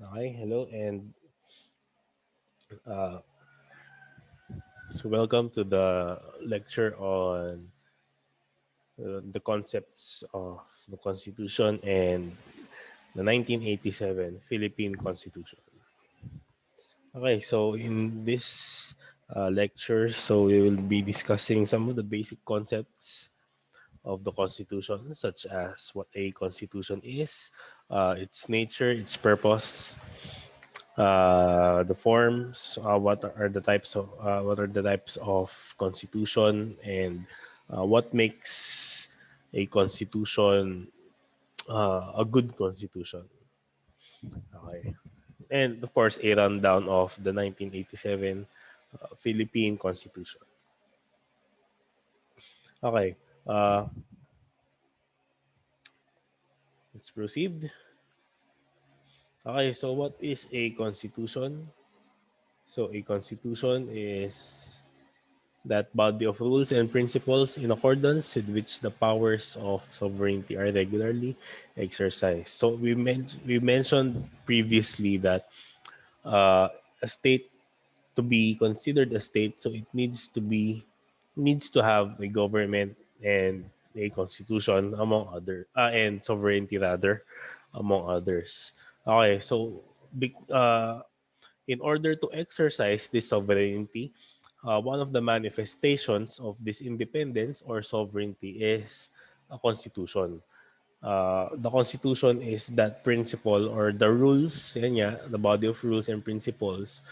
Okay, hello, and uh, so welcome to the lecture on the concepts of the Constitution and the 1987 Philippine Constitution. Okay, so in this lecture, so we will be discussing some of the basic concepts of the Constitution, such as what a Constitution is, its nature, its purpose, the forms, what are the types of constitution, and what makes a constitution a good constitution. Okay, and of course a rundown of the 1987 Philippine Constitution. Okay, uh, let's proceed. Okay, so what is a constitution? So a constitution is that body of rules and principles in accordance with which the powers of sovereignty are regularly exercised. So we mentioned previously that a state, to be considered a state, so it needs to have a government and a constitution among other and sovereignty rather among others. Okay, so in order to exercise this sovereignty, one of the manifestations of this independence or sovereignty is a constitution. The constitution is that principle or the rules, yan nga, the body of rules and principles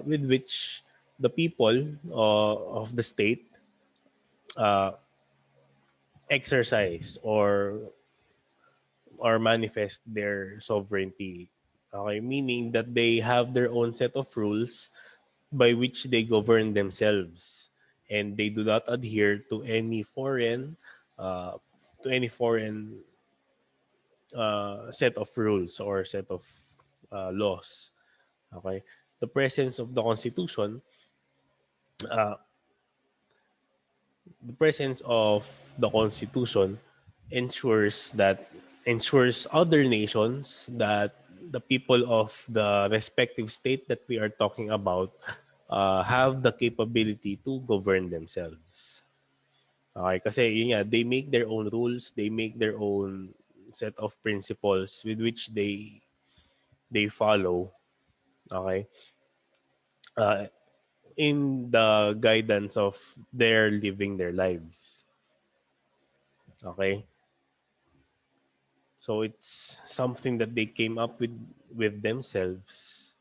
with which the people of the state exercise or manifest their sovereignty. Okay, meaning that they have their own set of rules by which they govern themselves, and they do not adhere uh, to any foreign set of rules or set of laws. Okay, the presence of the constitution, the presence of the constitution ensures other nations that the people of the respective state that we are talking about have the capability to govern themselves. Okay, kasi yun nga, they make their own rules, they make their own set of principles with which they follow. Okay, in the guidance of their living their lives. Okay, so it's something that they came up with themselves.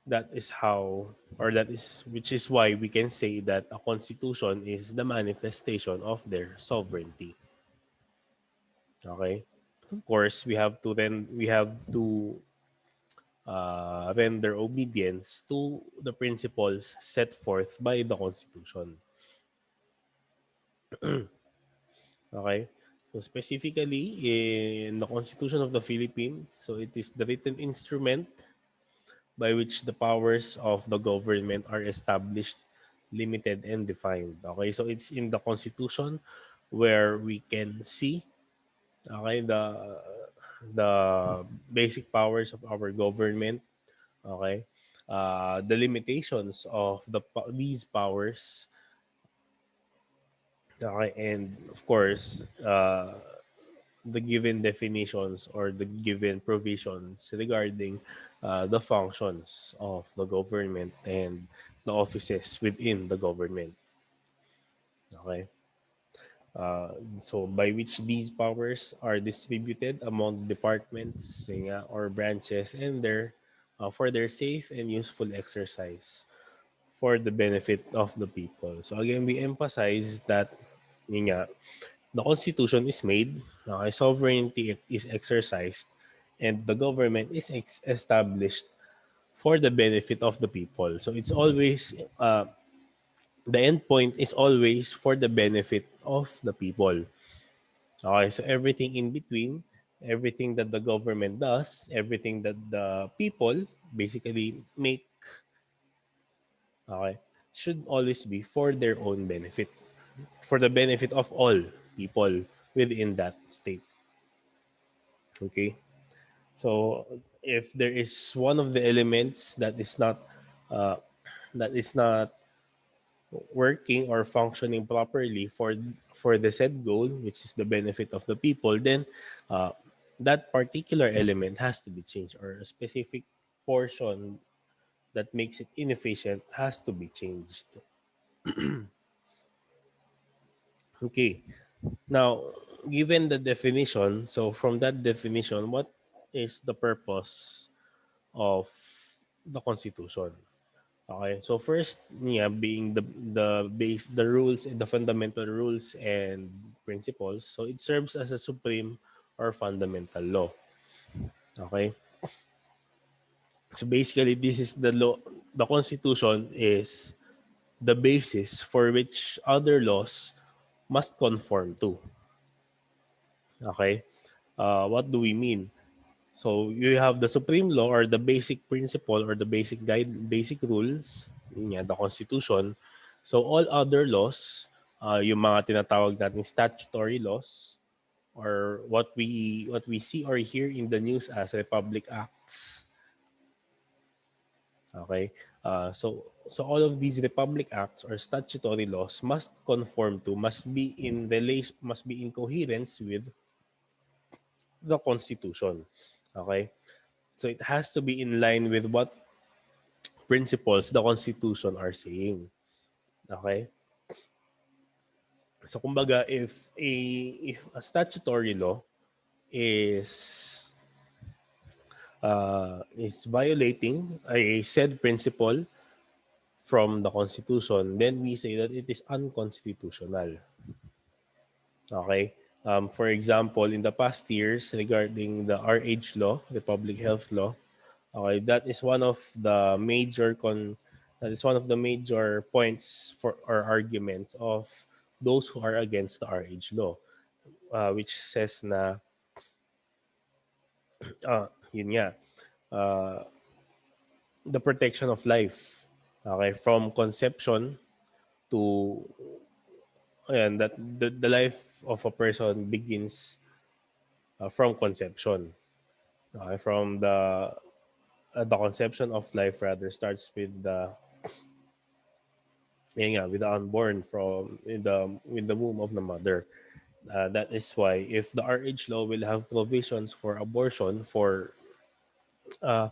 That is how, or that is, which is why we can say that a constitution is the manifestation of their sovereignty. Okay, of course we have to render obedience to the principles set forth by the Constitution. Okay? So specifically in the Constitution of the Philippines, so it is the written instrument by which the powers of the government are established, limited, and defined. Okay? So it's in the Constitution where we can see, okay, the basic powers of our government, okay? The limitations of these powers, okay, and of course, the given definitions or the given provisions regarding the functions of the government and the offices within the government. Okay. So by which these powers are distributed among departments or branches and their for their safe and useful exercise for the benefit of the people. So again, we emphasize that yun nga, the constitution is made, sovereignty is exercised, and the government is established for the benefit of the people. So it's always the end point is always for the benefit of the people. Okay, so everything in between, everything that the government does, everything that the people basically make, okay, should always be for their own benefit, for the benefit of all people within that state. Okay, so if there is one of the elements uh, that is not working or functioning properly for the said goal, which is the benefit of the people, then uh, that particular element has to be changed, or a specific portion that makes it inefficient has to be changed. Okay. Now, given the definition, so from that definition, what is the purpose of the Constitution? Okay. So first, yeah, being the rules and the fundamental rules and principles. So it serves as a supreme or fundamental law. Okay. So basically, this is the law. The Constitution is the basis for which other laws must conform to. Okay. What do we mean? So you have the supreme law, or the basic principle, or the basic rules, yun nga, the Constitution. So all other laws, yung mga tinatawag nating statutory laws, or what we see or hear in the news as Republic Acts. Okay? So all of these Republic Acts or statutory laws must conform to, must be in coherence with the Constitution. Okay? So it has to be in line with what principles the Constitution are saying. Okay? So kumbaga, if a statutory law is is violating a said principle from the Constitution, then we say that it is unconstitutional. Okay? For example, in the past years regarding the RH law, the public health law, okay, that is one of the major points for or arguments of those who are against the RH law, which says na yun nga, uh, the protection of life, okay, from conception to ayan, that the life of a person begins from conception. Okay, from the conception of life rather starts with with the unborn from in the womb of the mother. That is why if the RH law will have provisions for abortion for uh,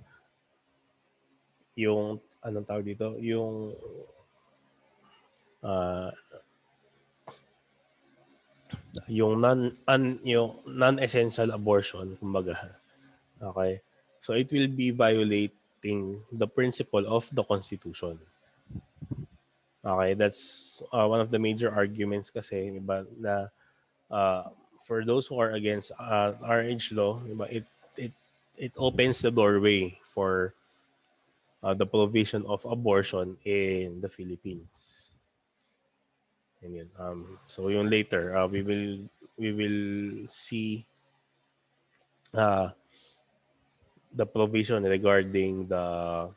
yung anong tawag dito, uh, yung non-essential abortion, kumbaga. Okay? So it will be violating the principle of the Constitution. Okay, that's one of the major arguments kasi, diba, na for those who are against RH law, diba, it it opens the doorway for the provision of abortion in the Philippines. And yun, so yung later we will see uh, the provision regarding the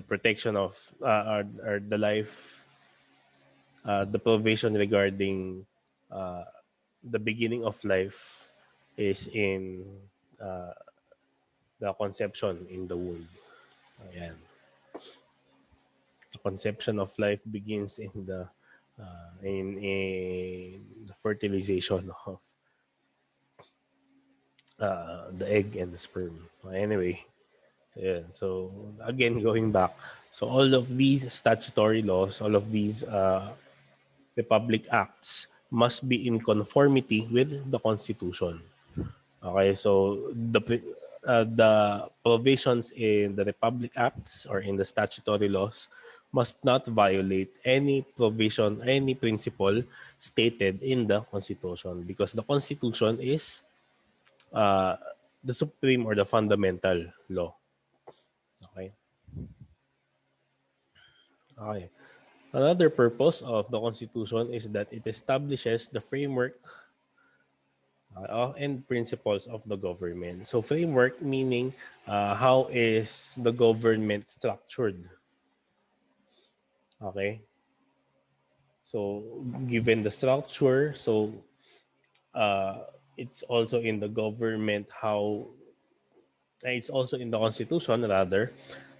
protection of or the life, the provision regarding the beginning of life is in the conception in the womb. Ayan. The conception of life begins in the fertilization of the egg and the sperm. Anyway, so yeah. So again, going back, so all of these statutory laws, all of these republic acts must be in conformity with the Constitution. Okay, so the provisions in the Republic Acts or in the statutory laws must not violate any provision, any principle stated in the Constitution, because the Constitution is uh, the supreme or the fundamental law. Okay. Okay. Another purpose of the Constitution is that it establishes the framework and principles of the government. So framework meaning how is the government structured? Okay. So given the structure, so it's also in the government how it's also in the constitution rather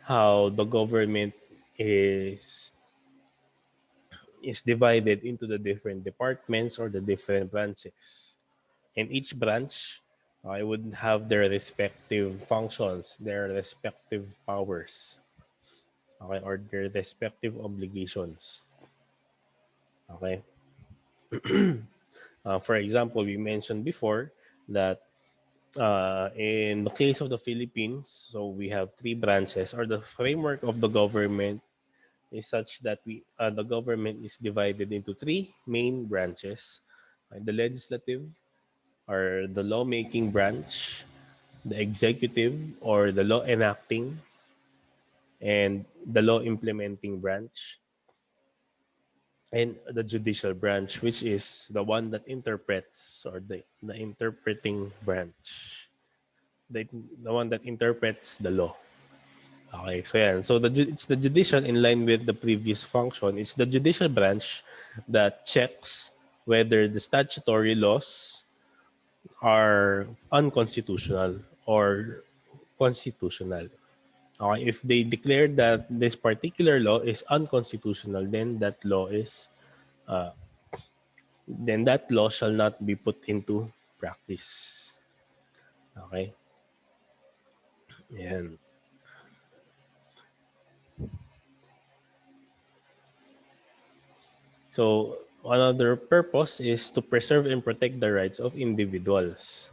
how the government is is divided into the different departments or the different branches. And each branch I would have their respective functions, their respective powers, okay, or their respective obligations. Okay. For example, we mentioned before that in the case of the Philippines, so we have three branches, or the framework of the government is such that the government is divided into three main branches: the legislative, or the lawmaking branch, the executive, or the law enacting, and the law implementing branch, and the judicial branch, which is the one that interprets, or the interpreting branch, the one that interprets the law. Okay, so yeah, so it's the judicial in line with the previous function. It's the judicial branch that checks whether the statutory laws are unconstitutional or constitutional. Okay, if they declare that this particular law is unconstitutional, then that law shall not be put into practice. Okay, yan. So another purpose is to preserve and protect the rights of individuals.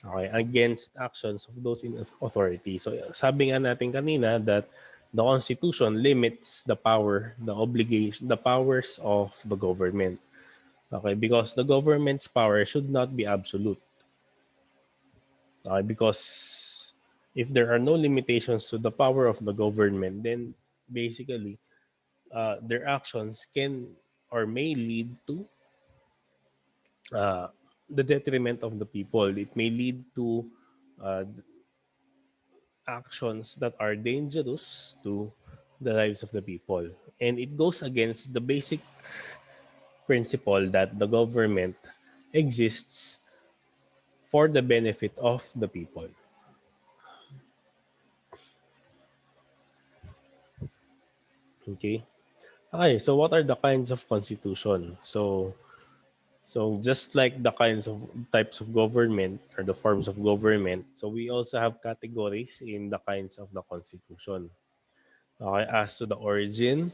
Okay, against actions of those in authority. So sabi nga natin kanina that the Constitution limits the power, the obligation, the powers of the government. Okay, because the government's power should not be absolute. Okay, because if there are no limitations to the power of the government, then basically their actions can or may lead to uh, the detriment of the people. It may lead to uh, actions that are dangerous to the lives of the people. And it goes against the basic principle that the government exists for the benefit of the people. Okay. Okay, so what are the kinds of constitution? So just like the kinds of types of government or the forms of government, so we also have categories in the kinds of the constitution. Okay, as to the origin,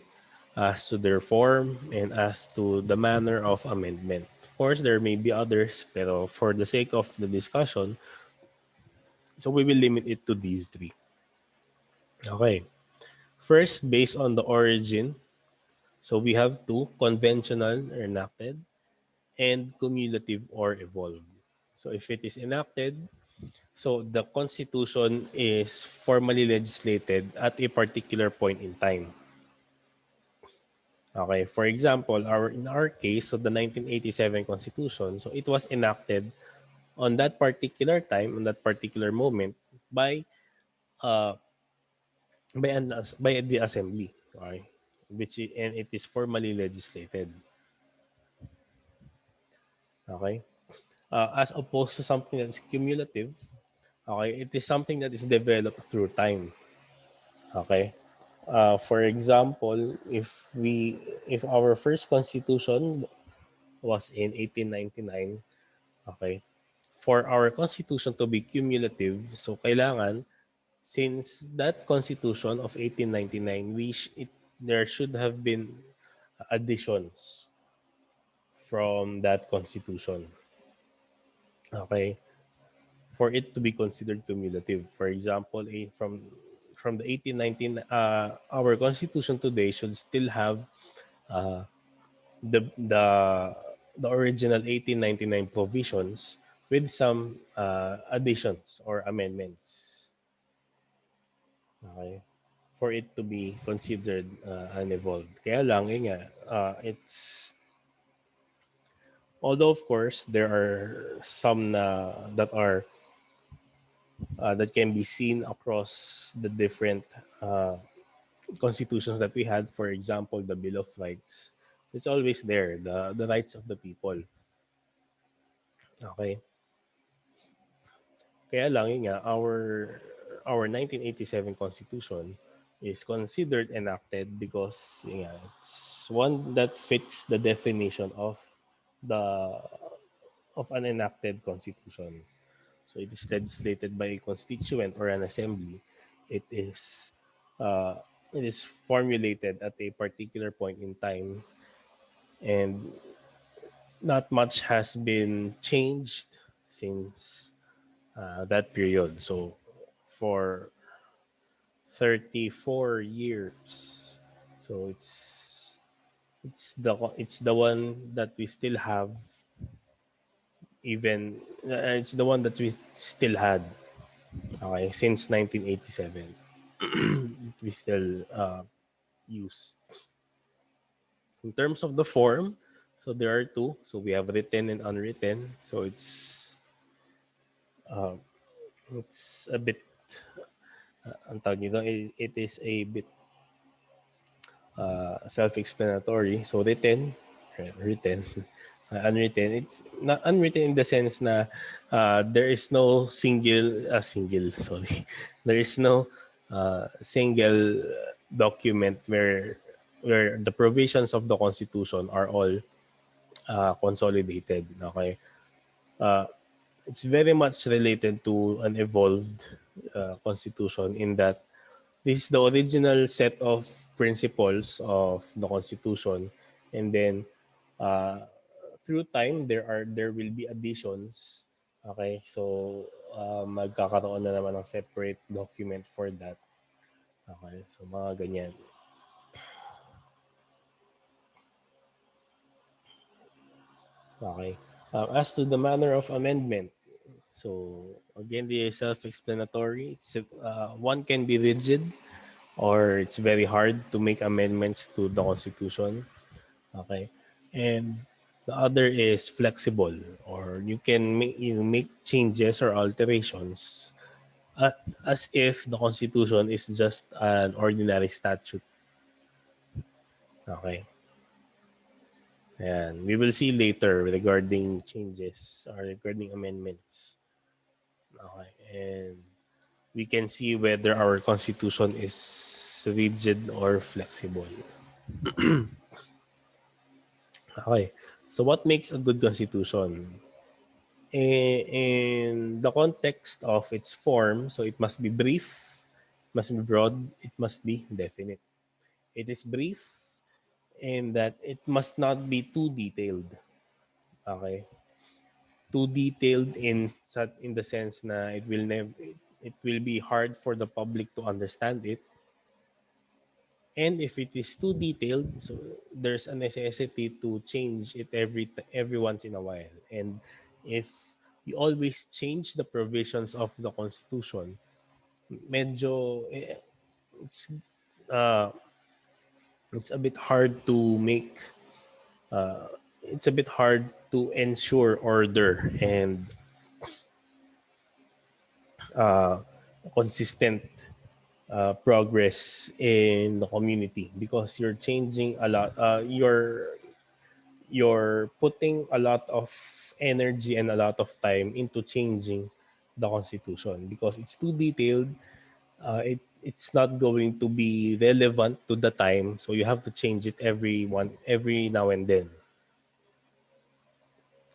as to their form, and as to the manner of amendment. Of course, there may be others, pero for the sake of the discussion, so we will limit it to these three. Okay. First, based on the origin, so we have two: conventional or enacted, and cumulative or evolved. So if it is enacted, so the Constitution is formally legislated at a particular point in time. Okay, for example, in our case, so the 1987 Constitution, so it was enacted on that particular time, on that particular moment, by uh by the assembly, okay, and it is formally legislated. Okay, as opposed to something that is cumulative. Okay, it is something that is developed through time. Okay, for example, if our first constitution was in 1899. Okay, for our constitution to be cumulative, so kailangan, since that constitution of 1899, there should have been additions from that constitution. Okay, for it to be considered cumulative. For example, from the 1819, our constitution today should still have the the the original 1899 provisions with some additions or amendments. Okay, for it to be considered unevolved. Kaya lang, yun nga, it's, although of course there are some that can be seen across the different constitutions that we had. For example, the Bill of Rights. It's always there, the rights of the people. Okay. Kaya lang, yun nga, our 1987 Constitution is considered enacted because yun nga, it's one that fits the definition the of an enacted constitution. So it is legislated by a constituent or an assembly. It is uh, it is formulated at a particular point in time, and not much has been changed since that period. So for 34 years. So it's the one that we still have, even it's the one that we still had, okay, since 1987. We still use. In terms of the form, so there are two. So we have written and unwritten. So it's a bit ang tawag nito, it is a bit self-explanatory. So written, unwritten. It's not unwritten in the sense na there is no single. Sorry, there is no single document where the provisions of the Constitution are all consolidated. Okay, it's very much related to an evolved constitution in that this is the original set of principles of the constitution, and then through time there will be additions. Okay, so magkakaroon na naman ng separate document for that. Okay, so mga ganyan. Okay, as to the manner of amendment, so again, the self-explanatory. It's one can be rigid, or it's very hard to make amendments to the Constitution. Okay, and the other is flexible, or you make changes or alterations uh, as if the Constitution is just an ordinary statute. Okay, and we will see later regarding changes or regarding amendments. Okay, and we can see whether our Constitution is rigid or flexible. Okay, so what makes a good Constitution? In the context of its form, so it must be brief, it must be broad, it must be definite. It is brief in that it must not be too detailed. Okay, too detailed in the sense na it will be hard for the public to understand it. And if it is too detailed, so there's a necessity to change it every once in a while. And if you always change the provisions of the Constitution, medyo it's uh, it's a bit hard to make it's a bit hard to ensure order and consistent progress in the community, because you're changing a lot. You're putting a lot of energy and a lot of time into changing the Constitution because it's too detailed. It's not going to be relevant to the time, so you have to change it every now and then.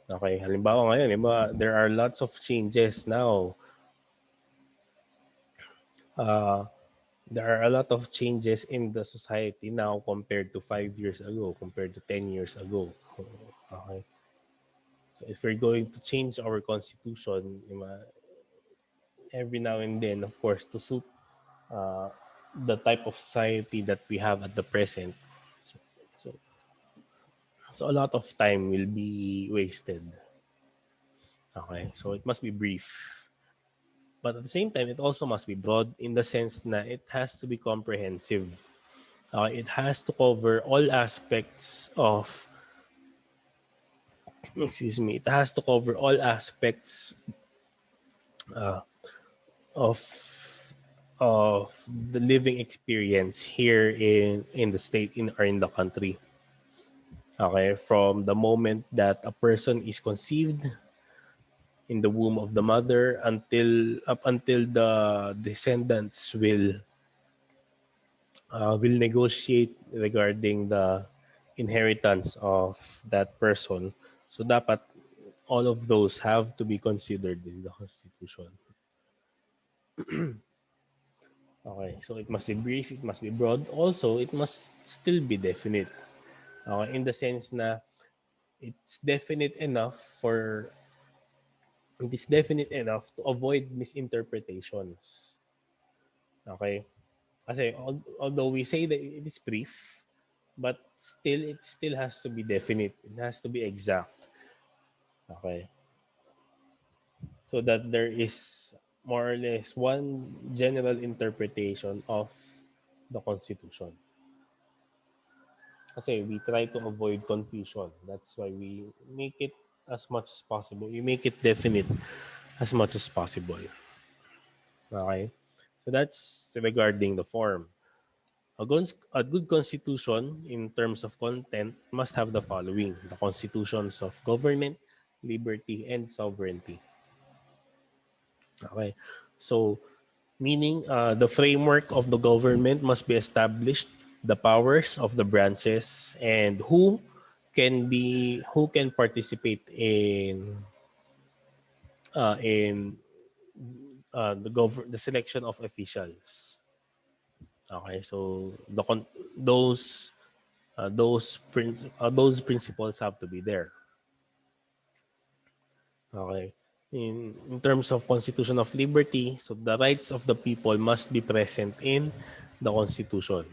Okay, halimbawa ngayon, there are lots of changes now. There are a lot of changes in the society now compared to 5 years ago, compared to 10 years ago. Okay. So if we're going to change our constitution, every now and then, of course, to suit the type of society that we have at the present, so, so, so a lot of time will be wasted. Okay, so it must be brief. But at the same time, it also must be broad in the sense that it has to be comprehensive. It has to cover all aspects of, excuse me, it has to cover all aspects of the living experience here in the state or in the country. Okay, from the moment that a person is conceived in the womb of the mother until the descendants will negotiate regarding the inheritance of that person. So dapat all of those have to be considered in the constitution. Okay, so it must be brief, it must be broad. Also, it must still be definite. Okay, in the sense na it's definite enough for it is definite enough to avoid misinterpretations. Okay? Kasi although we say that it is brief, but still it still has to be definite. It has to be exact. Okay? So that there is more or less one general interpretation of the Constitution. Kasi we try to avoid confusion. That's why we make it as much as possible. We make it definite as much as possible. Okay? So that's regarding the form. A good constitution in terms of content must have the following: the constitutions of government, liberty, and sovereignty. Okay. So, meaning the framework of the government must be established, the powers of the branches, and who can participate in the selection of officials. Okay, so those principles have to be there. Okay. In terms of Constitution of Liberty, so the rights of the people must be present in the Constitution.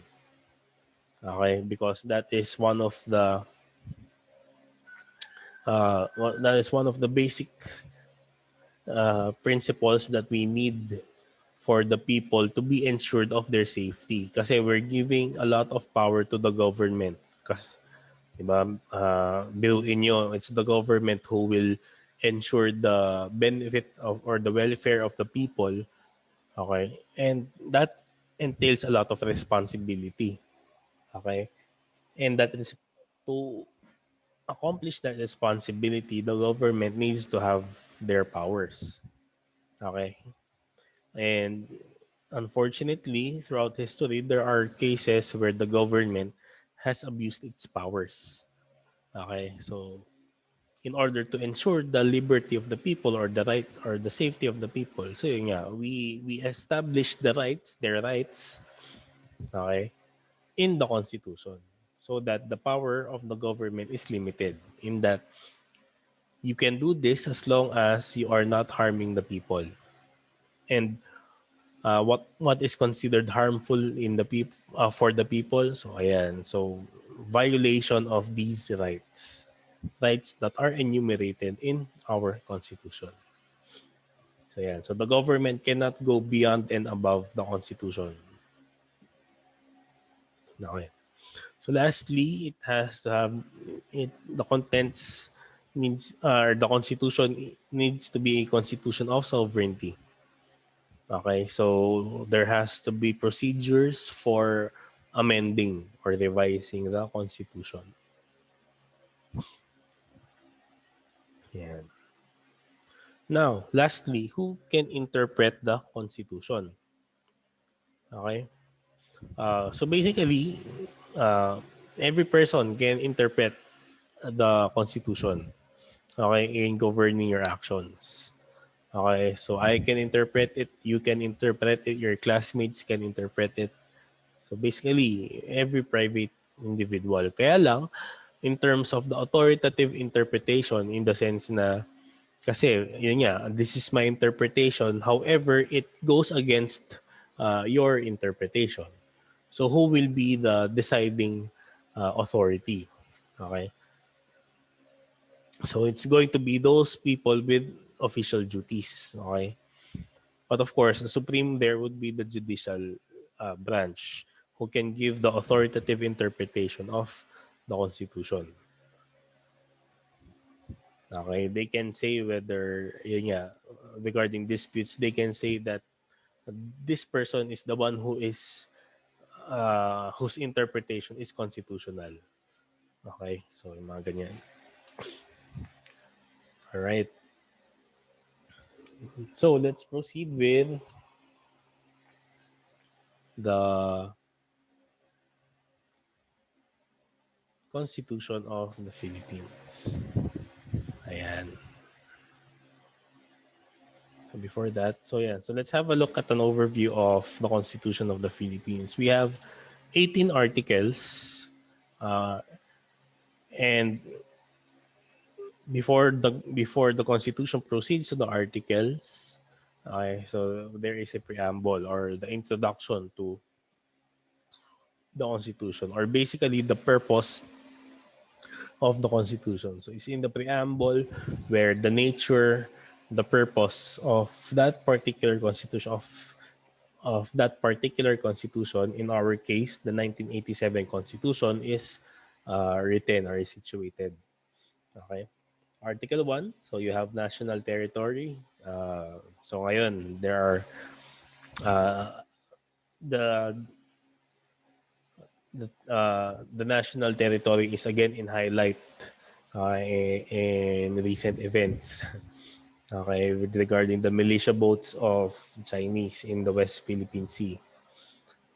Okay, because that is one of the basic principles that we need for the people to be ensured of their safety. Kasi we're giving a lot of power to the government. Kasi, diba, biruin nyo, it's the government who will ensure the benefit of or the welfare of the people. Okay? And that entails a lot of responsibility. Okay? And that is to accomplish that responsibility, the government needs to have their powers. Okay? And unfortunately, throughout history, there are cases where the government has abused its powers. Okay? So in order to ensure the liberty of the people or the right or the safety of the people. So yun nga, we establish their rights, okay, in the Constitution so that the power of the government is limited in that you can do this as long as you are not harming the people. And what is considered harmful in the for the people? So ayan, so violation of these rights that are enumerated in our Constitution. So yeah, so the government cannot go beyond and above the Constitution. Okay. So lastly, it has to have the contents needs or the Constitution needs to be a constitution of sovereignty. Okay, so there has to be procedures for amending or revising the Constitution. Yeah. Now, lastly, who can interpret the Constitution? Okay. So basically, uh, every person can interpret the Constitution, okay, in governing your actions. Okay, so I can interpret it, you can interpret it, your classmates can interpret it. So basically, every private individual. Kaya lang, in terms of the authoritative interpretation, in the sense na, kasi, yun nga, this is my interpretation. However, it goes against your interpretation. So who will be the deciding authority? Okay. So it's going to be those people with official duties. Okay. But of course, the supreme there would be the judicial branch who can give the authoritative interpretation of the Constitution. Okay. They can say whether, yun nga, regarding disputes, they can say that this person is the one whose interpretation is constitutional. Okay? So, yung mga ganyan. All right. So let's proceed with the Constitution of the Philippines. Ayan. So before that, so let's have a look at an overview of the Constitution of the Philippines. We have 18 articles, and before the Constitution proceeds to the articles, okay, so there is a preamble or the introduction to the Constitution, or basically the purpose of the Constitution. So it's in the preamble where the nature, the purpose of that particular Constitution, of that particular Constitution, in our case, the 1987 Constitution, is written or is situated. Okay. Article 1, so you have national territory. So ngayon, there are the the national territory is again in highlight in recent events. Okay, with regarding the militia boats of Chinese in the West Philippine Sea.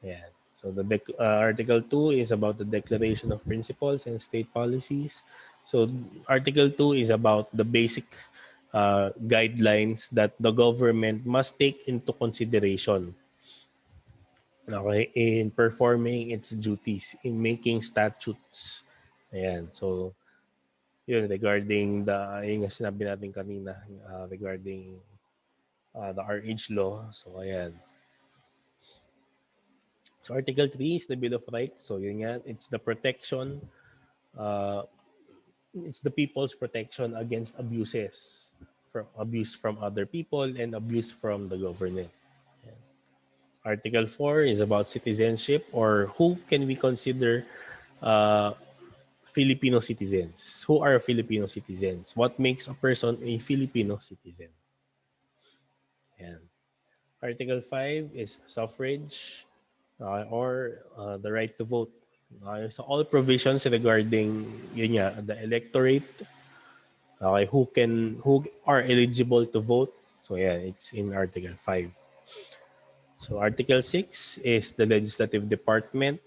Yeah. So the Article 2 is about the declaration of principles and state policies. So Article 2 is about the basic guidelines that the government must take into consideration, okay, in performing its duties, in making statutes. Ayan. So yun, regarding yung sinabi natin kanina, regarding the RH law. So ayan. So Article 3 is the Bill of Rights. So yun nga, it's the protection, uh, it's the people's protection against abuse from other people and abuse from the government. Article 4 is about citizenship, or who can we consider uh, Filipino citizens. Who are Filipino citizens? What makes a person a Filipino citizen? Yan. Article 5 is suffrage, or the right to vote. So all provisions regarding yun nga, the electorate, okay, who are eligible to vote. So yeah, it's in Article 5. So Article 6 is the legislative department.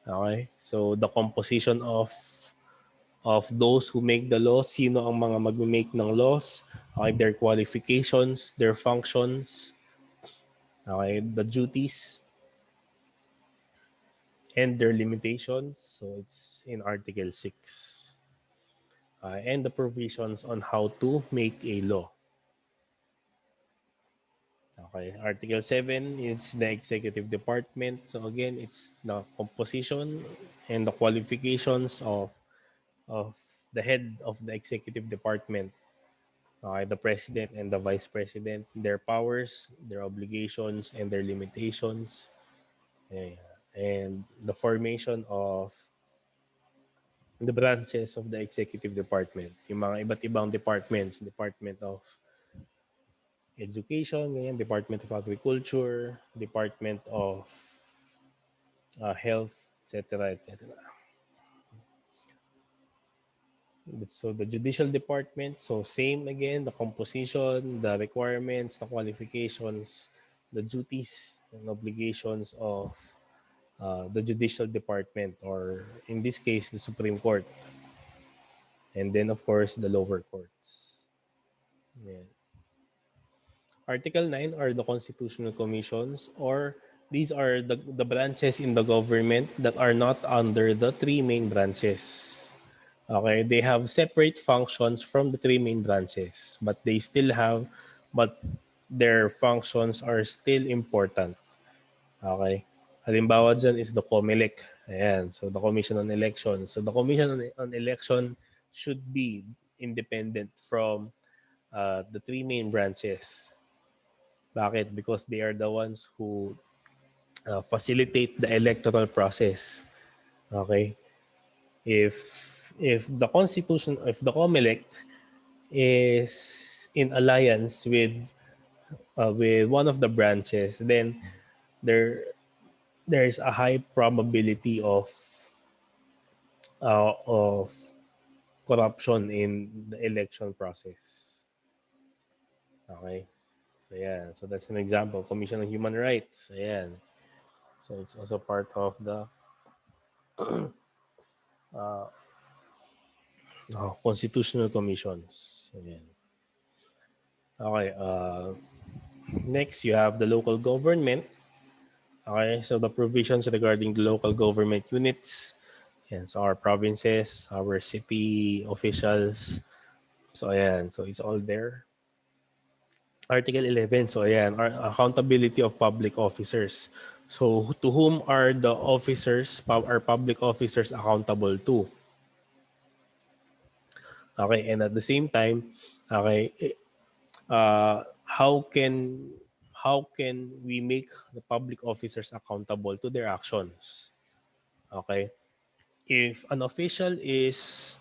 Okay? So the composition of those who make the laws, sino ang mga mag-make ng laws, okay, their qualifications, their functions, okay, the duties, and their limitations. So it's in Article 6. And the provisions on how to make a law. Okay, Article 7 is the executive department. So again, it's the composition and the qualifications of the head of the executive department. Okay, the president and the vice president, their powers, their obligations, and their limitations. Yeah. And the formation of the branches of the executive department. Yung mga iba't ibang departments, Department of Education, ganyan, Department of Agriculture, Department of Health, etc., etc. So the judicial department, so same again, the composition, the requirements, the qualifications, the duties and obligations of the judicial department, or in this case, the Supreme Court. And then, of course, the lower courts. Yeah. Article 9 are the constitutional commissions, or these are the branches in the government that are not under the three main branches. Okay, they have separate functions from the three main branches, but their functions are still important. Okay. Halimbawa dyan is the COMELEC. Ayan. So the Commission on Elections. So the Commission on Election should be independent from the three main branches. Bakit? Because they are the ones who facilitate the electoral process. Okay? If the Constitution, if the COMELEC is in alliance with one of the branches, then there's a high probability of corruption in the election process. Okay? So yeah, so that's an example. Commission on Human Rights. Ayan. So it's also part of the constitutional commissions. Ayan. Okay. Next, you have the local government. Okay, so the provisions regarding the local government units. Yan, so our provinces, our city officials. So ayan, so it's all there. Article 11, so ayan, our accountability of public officers. So to whom are the officers, our public officers accountable to? Okay, and at the same time, okay, how can we make the public officers accountable to their actions? Okay, if an official is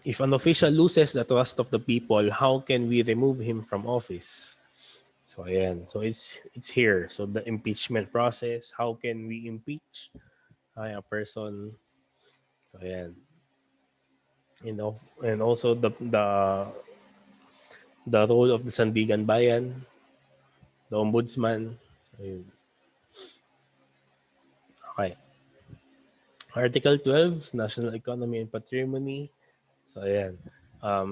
if an official loses the trust of the people, how can we remove him from office? So ayan. So it's here. So the impeachment process, how can we impeach a person? So ayan. And also the role of the Sandigan Bayan, the Ombudsman. So yun. Okay. Article 12, National Economy and Patrimony. So ayan.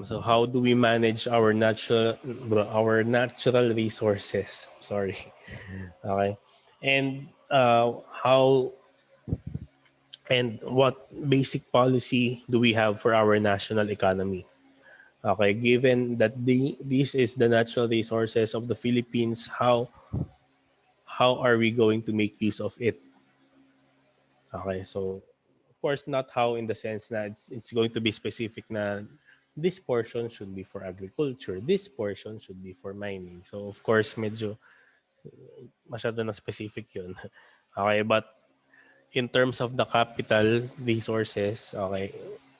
So how do we manage our natural resources? Sorry. Okay. And how and what basic policy do we have for our national economy? Okay, given that this is the natural resources of the Philippines, how are we going to make use of it? Okay, so of course not how in the sense that it's going to be specific na this portion should be for agriculture, this portion should be for mining. So of course medyo masyado na specific yun. Okay, but in terms of the capital resources, okay,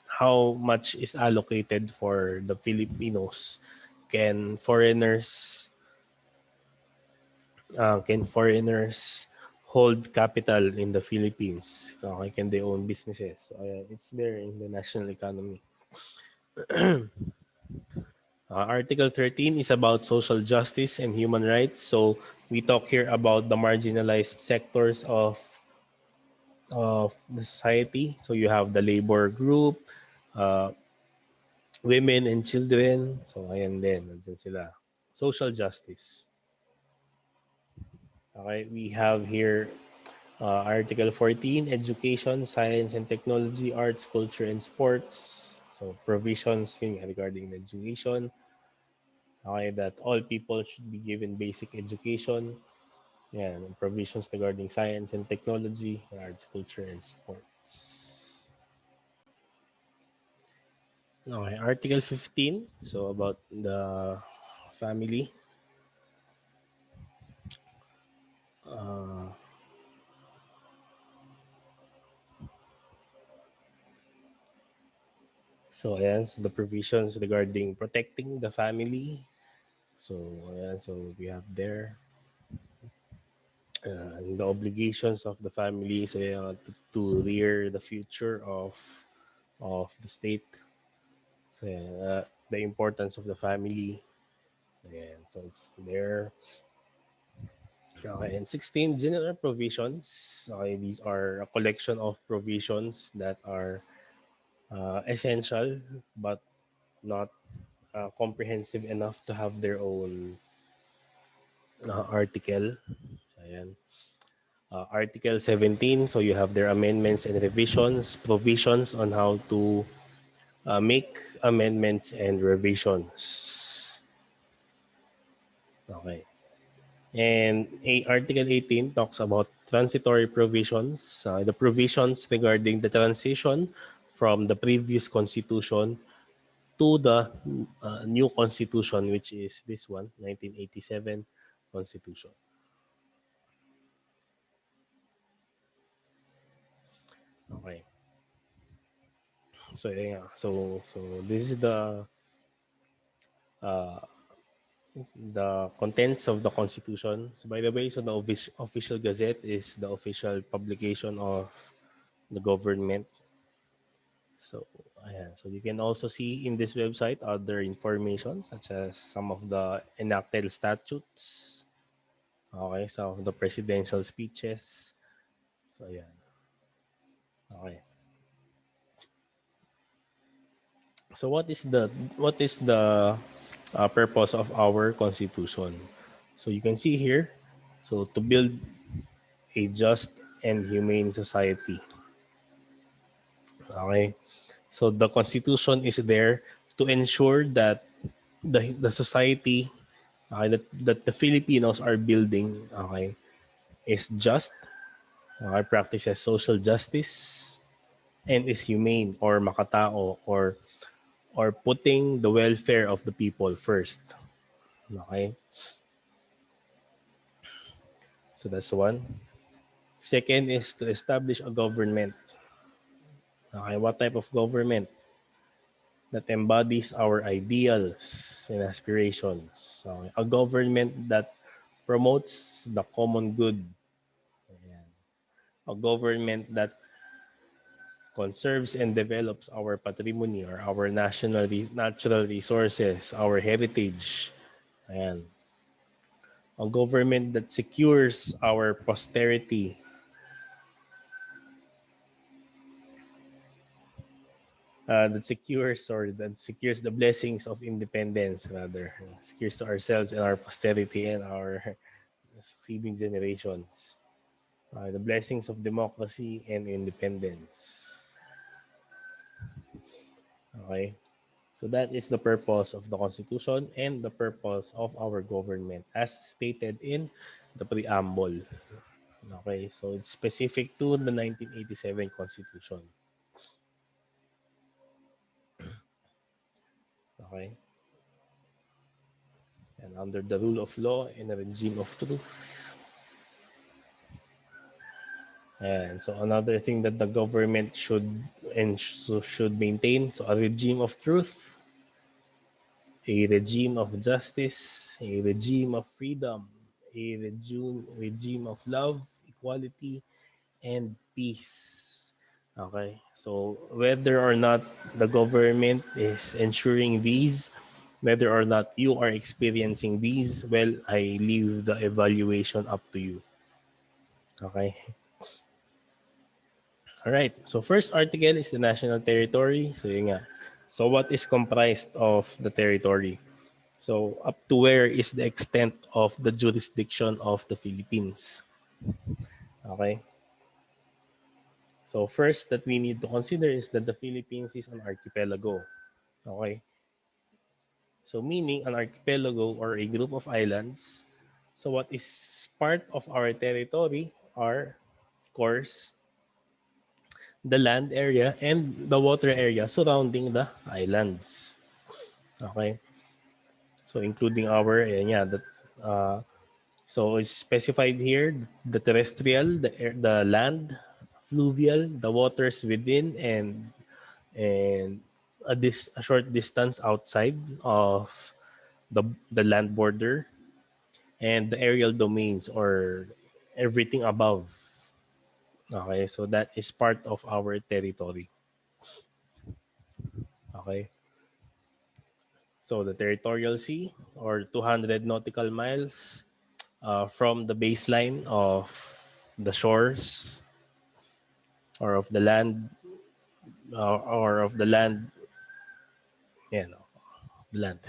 how much is allocated for the Filipinos? Can foreigners can foreigners hold capital in the Philippines? Okay, can they own businesses? So, it's there in the national economy. Article 13 is about social justice and human rights. So we talk here about the marginalized sectors of the society. So you have the labor group, uh, women and children. So ayan din, nandyan sila. Social justice. Okay, we have here Article 14, education, science and technology, arts, culture and sports. So provisions regarding education. Okay, that all people should be given basic education. Yeah, and provisions regarding science and technology, arts, culture and sports. Okay, Article 15, so about the family. So ayan, so the provisions regarding protecting the family. So ayan, so we have there and the obligations of the family, so ayan, to rear the future of the state. So ayan, the importance of the family. Ayan, so it's there. Okay, and 16 general provisions. Okay, these are a collection of provisions that are essential but not comprehensive enough to have their own article. So, ayan. Article 17, so you have their amendments and revisions, provisions on how to make amendments and revisions. Okay. And Article 18 talks about transitory provisions, the provisions regarding the transition from the previous constitution to the new constitution, which is this one, 1987 constitution. Okay. So yeah, so this is the contents of the constitution. So by the way, so the official gazette is the official publication of the government. So Ayan. So you can also see in this website other information such as some of the enacted statutes, okay, some of the presidential speeches. So ayan. Okay. So what is the purpose of our constitution? So you can see here, so to build a just and humane society. Okay. So the constitution is there to ensure that the society, that the Filipinos are building, okay, is just, okay, practices social justice, and is humane or makatao, or putting the welfare of the people first. Okay? So that's one. Second is to establish a government. Okay, what type of government? That embodies our ideals and aspirations. So, a government that promotes the common good. Ayan. A government that conserves and develops our patrimony or our natural resources, our heritage. Ayan. A government that secures our posterity, that secures the blessings of independence, rather secures to ourselves and our posterity and our succeeding generations, the blessings of democracy and independence. Okay, so that is the purpose of the constitution and the purpose of our government as stated in the preamble. Okay, so it's specific to the 1987 constitution. Okay, and under the rule of law and a regime of truth. And so another thing that the government should maintain, so a regime of truth, a regime of justice, a regime of freedom, a regime of love, equality, and peace. Okay, so whether or not the government is ensuring these, whether or not you are experiencing these, well, I leave the evaluation up to you. Okay. All right. So first article is the national territory. So yun nga. So what is comprised of the territory? So up to where is the extent of the jurisdiction of the Philippines? Okay. So first that we need to consider is that the Philippines is an archipelago. Okay. So meaning an archipelago or a group of islands. So what is part of our territory are, of course, the land area and the water area surrounding the islands. Okay. So including our, yeah, so it's specified here the terrestrial, the land, fluvial, the waters within, and a short distance outside of the land border, and the aerial domains or everything above. Okay, so that is part of our territory. Okay. So the Territorial Sea, or 200 nautical miles from the baseline of the shores or of the land, yeah, no, the land,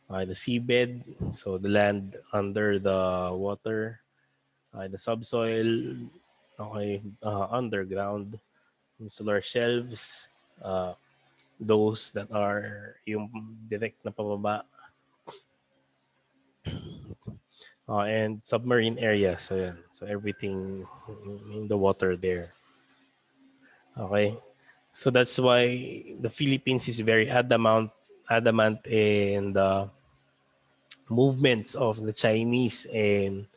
the seabed, so the land under the water, the subsoil, okay, underground, insular shelves, uh, those that are yung direct na pababa, and submarine area. So yeah, so everything in the water there. Okay, so that's why the Philippines is very adamant in the movements of the Chinese in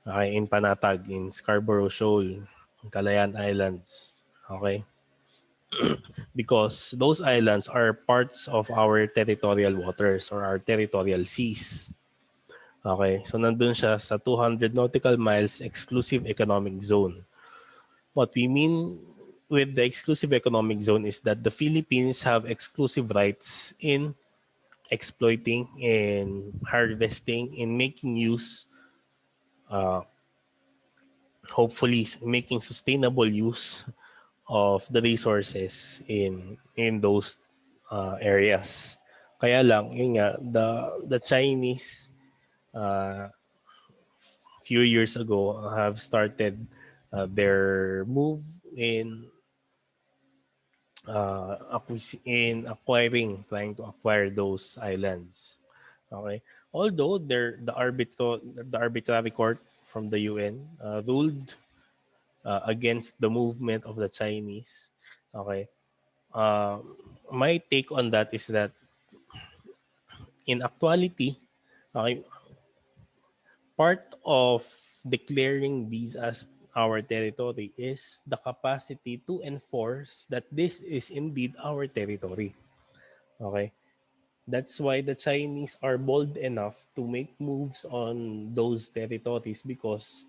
Panatag, in Scarborough Shoal, in Calayan Islands. Okay, because those islands are parts of our territorial waters or our territorial seas. Okay, so nandun siya sa 200 nautical miles exclusive economic zone. What we mean with the exclusive economic zone is that the Philippines have exclusive rights in exploiting, in harvesting, in making use, hopefully making sustainable use of the resources in those areas. Kaya lang, yun nga, the Chinese few years ago have started their move in acquiring, trying to acquire those islands. Okay. Although the arbitrary court from the UN ruled against the movement of the Chinese. Okay. Uh, my take on that is that in actuality, okay, part of declaring these as our territory is the capacity to enforce that this is indeed our territory. Okay. That's why the Chinese are bold enough to make moves on those territories because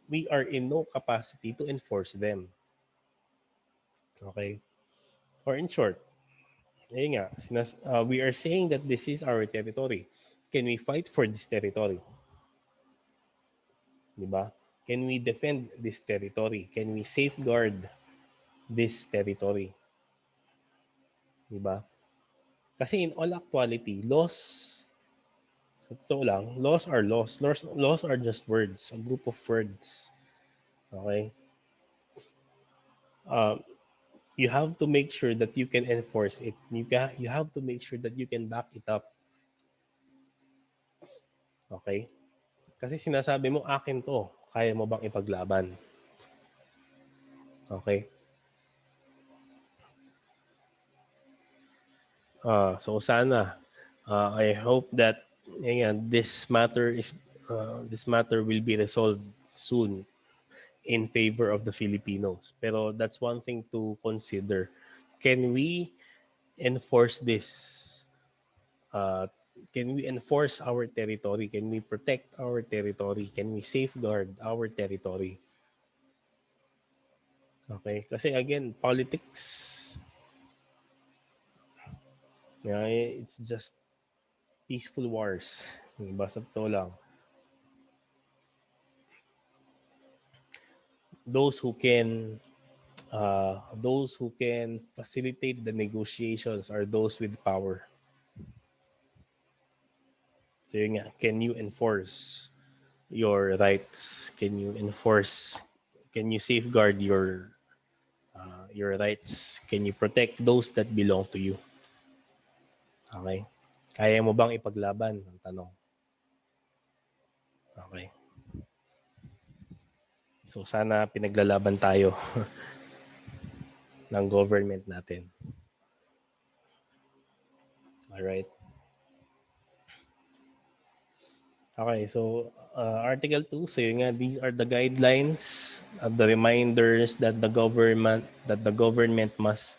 we are in no capacity to enforce them. Okay? Or in short, ayun nga, we are saying that this is our territory. Can we fight for this territory? Di ba? Can we defend this territory? Can we safeguard this territory? Di ba? Kasi in all actuality, sa totoo lang, laws are laws. Laws are just words, a group of words. Okay? You have to make sure that you can enforce it. You have to make sure that you can back it up. Okay? Kasi sinasabi mo, akin to. Kaya mo bang ipaglaban? Okay? So sana, I hope that this matter will be resolved soon in favor of the Filipinos. Pero that's one thing to consider. Can we enforce this? Can we enforce our territory? Can we protect our territory? Can we safeguard our territory? Okay? Kasi again, politics, it's just peaceful wars. Diba? Sa totoo lang. Those who can facilitate the negotiations are those with power. So yun nga, can you enforce your rights? Can you safeguard your rights? Can you protect those that belong to you? Okay? Kaya mo bang ipaglaban? Ang tanong. Okay. So sana pinaglalaban tayo ng government natin. Alright. Okay, so Article 2, so yun nga, these are the guidelines, the reminders that the government must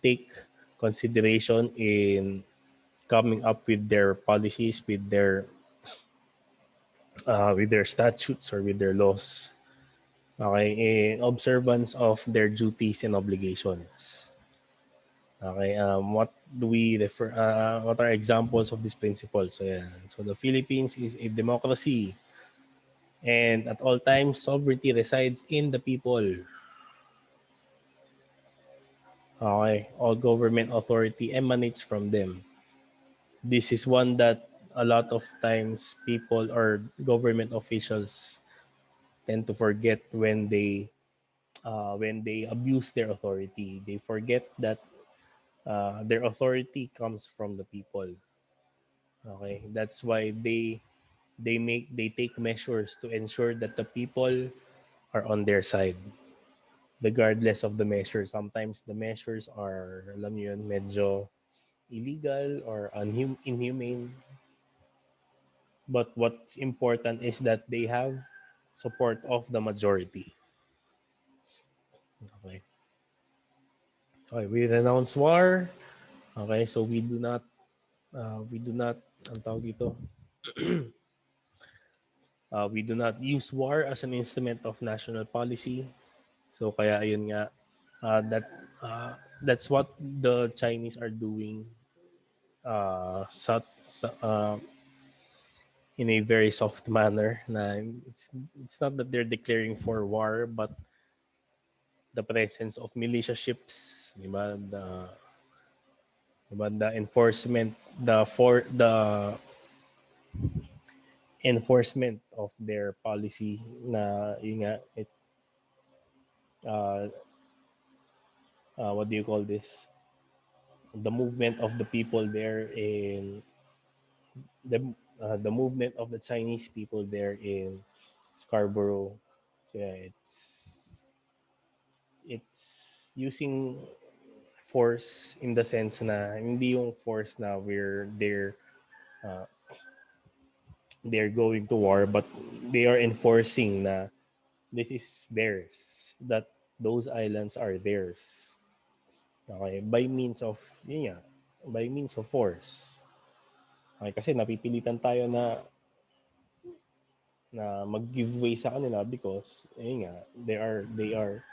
take consideration in coming up with their statutes or with their laws. Okay, in observance of their duties and obligations. Okay, what do we refer? What are examples of these principles? So, yeah. So the Philippines is a democracy, and at all times, sovereignty resides in the people. Okay, all government authority emanates from them. This is one that a lot of times people or government officials tend to forget when they abuse their authority. They forget that their authority comes from the people. Okay, that's why they take measures to ensure that the people are on their side, regardless of the measure. Sometimes the measures are, alam niyo yun, medyo illegal or inhumane. But what's important is that they have support of the majority. Okay. Okay, we renounce war. Okay, so we do not, ang tawag dito, we do not use war as an instrument of national policy. So kaya ayun nga, Uh, that's that's what the Chinese are doing. In a very soft manner. Na it's not that they're declaring for war, but the presence of militia ships, di ba? The enforcement, the enforcement of their policy na yun nga, uh, what do you call this? The movement of the people there in the movement of the Chinese people there in Scarborough. So yeah, it's using force in the sense na hindi yung force na they're going to war, but they are enforcing na this is theirs, that those islands are theirs. Okay, by means of force. Okay, kasi napipilitan tayo na mag-give way sa kanila because they are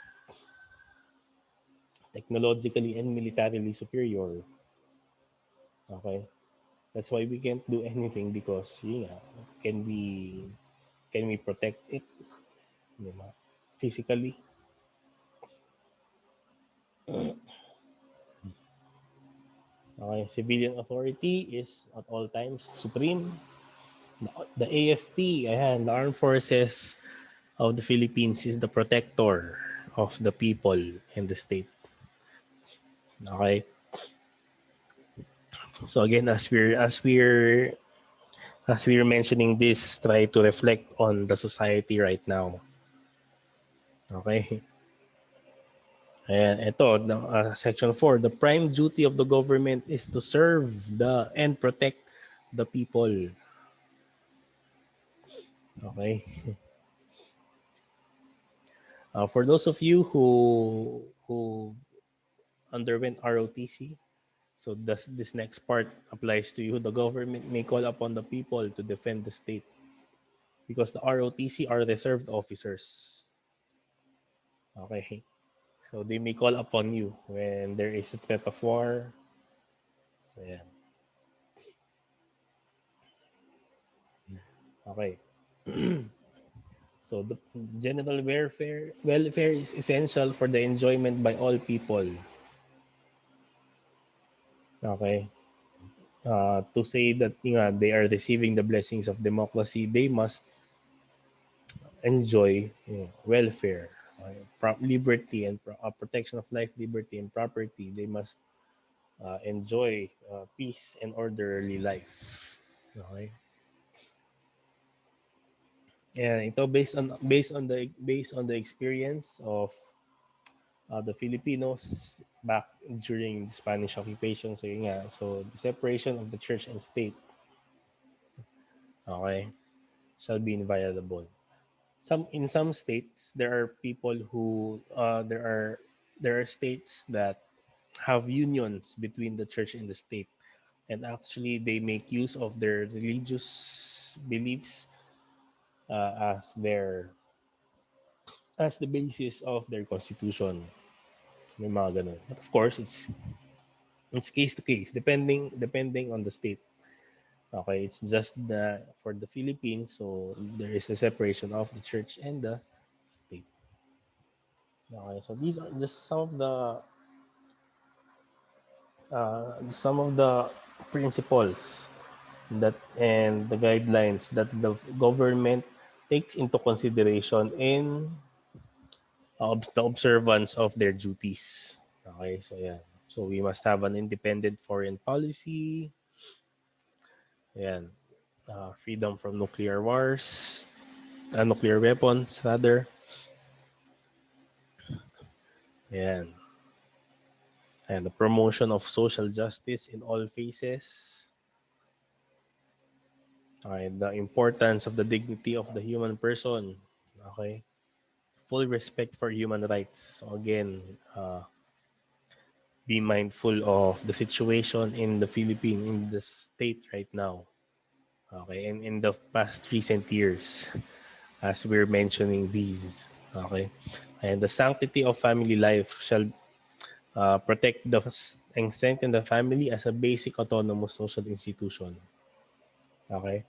technologically and militarily superior. Okay? That's why we can't do anything because can we can we protect it, di ba? Physically. Okay, civilian authority is at all times supreme. The AFP, ayan, the Armed Forces of the Philippines is the protector of the people and the state. Okay? So again, as we're mentioning this, try to reflect on the society right now. Okay? And ito, section 4, the prime duty of the government is to serve and protect the people. Okay? For those of you who underwent ROTC, so this next part applies to you. The government may call upon the people to defend the state because the ROTC are reserved officers. Okay? So they may call upon you when there is a threat of war. So yeah. Okay. So the general welfare is essential for the enjoyment by all people. Okay. To say that they are receiving the blessings of democracy, they must enjoy welfare, liberty, and protection of life, liberty, and property. They must enjoy peace and orderly life. Okay. And ito based on the experience of the Filipinos back during the Spanish occupation. So yun nga, so the separation of the church and state, okay, shall be inviolable. In some states there are people who there are states that have unions between the church and the state, and actually they make use of their religious beliefs as the basis of their constitution. May mga ganun. But of course, it's case to case, depending on the state. Okay, it's just for the Philippines, so there is a separation of the church and the state. Okay, so these are just some of the principles that and the guidelines that the government takes into consideration in the observance of their duties. Okay, so yeah. So we must have an independent foreign policy. Ayan. Freedom from nuclear wars, nuclear weapons rather. Ayan. And the promotion of social justice in all phases. Okay, the importance of the dignity of the human person. Okay. Full respect for human rights. So again, be mindful of the situation in the Philippines, in the state right now. Okay, and in the past recent years, as we're mentioning these. Okay, and the sanctity of family life Protect and strengthen the family as a basic autonomous social institution. Okay?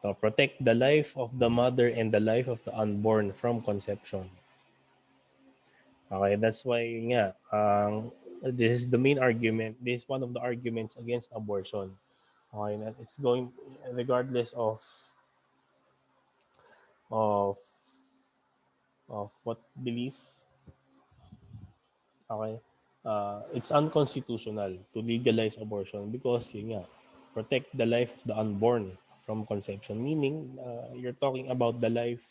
To protect the life of the mother and the life of the unborn from conception. Okay, that's why nga, this is the main argument. This is one of the arguments against abortion. Okay, that it's going regardless of what belief. Okay, it's unconstitutional to legalize abortion because yun nga, protect the life of the unborn from conception. Meaning, you're talking about the life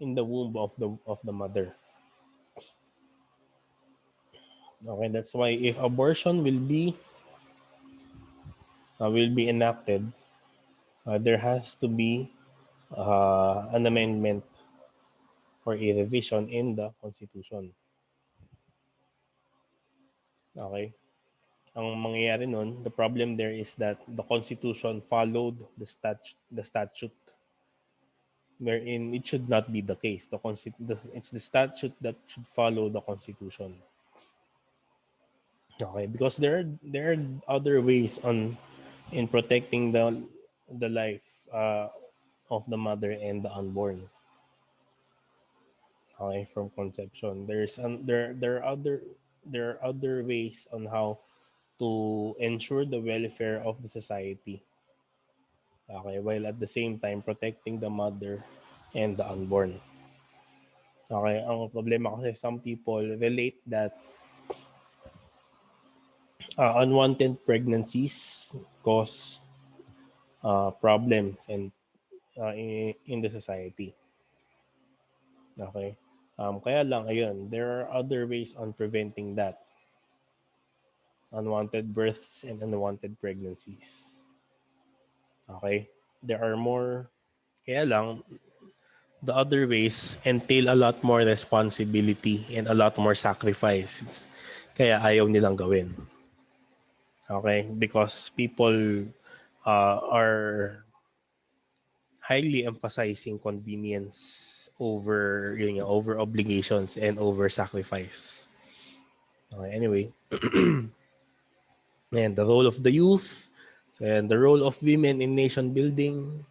in the womb of the mother. Okay, that's why if abortion will be enacted, there has to be an amendment or a revision in the Constitution. Okay? Ang mangyayari nun, the problem there is that the Constitution followed the statute wherein it should not be the case. It's the statute that should follow the Constitution. Okay, because there are other ways in protecting the life of the mother and the unborn. Okay, from conception. There are other ways on how to ensure the welfare of the society. Okay, while at the same time protecting the mother and the unborn. Okay, ang problema kasi some people relate that unwanted pregnancies cause problems in the society. Okay. Kaya lang, ayun, there are other ways on preventing that. Unwanted births and unwanted pregnancies. Okay? There are more, kaya lang, the other ways entail a lot more responsibility and a lot more sacrifice. Kaya ayaw nilang gawin. Okay? Because people are highly emphasizing convenience over obligations and over sacrifice. Okay, anyway, and the role of the youth and the role of women in nation building.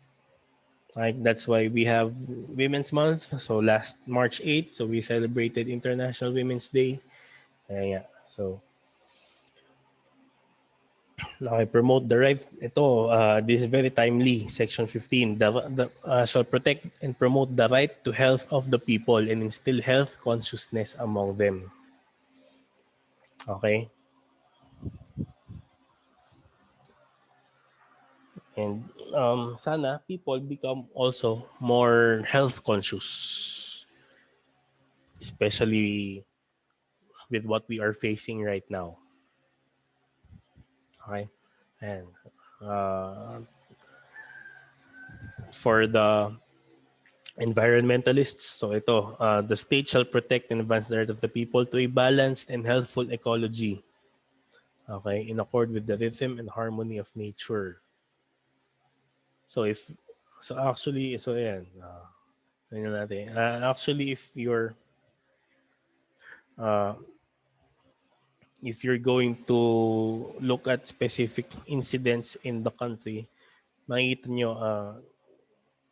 Like that's why we have Women's Month. So last March 8th, so we celebrated International Women's Day. Yeah. So I promote the right. This is very timely. Section 15. Shall protect and promote the right to health of the people and instill health consciousness among them. Okay. And sana people become also more health conscious, especially with what we are facing right now. Okay. And for the environmentalists, so the state shall protect and advance the right of the people to a balanced and healthful ecology. Okay, in accord with the rhythm and harmony of nature. So actually, so yan. Natin. Actually, uh, if you're going to look at specific incidents in the country, makikita nyo,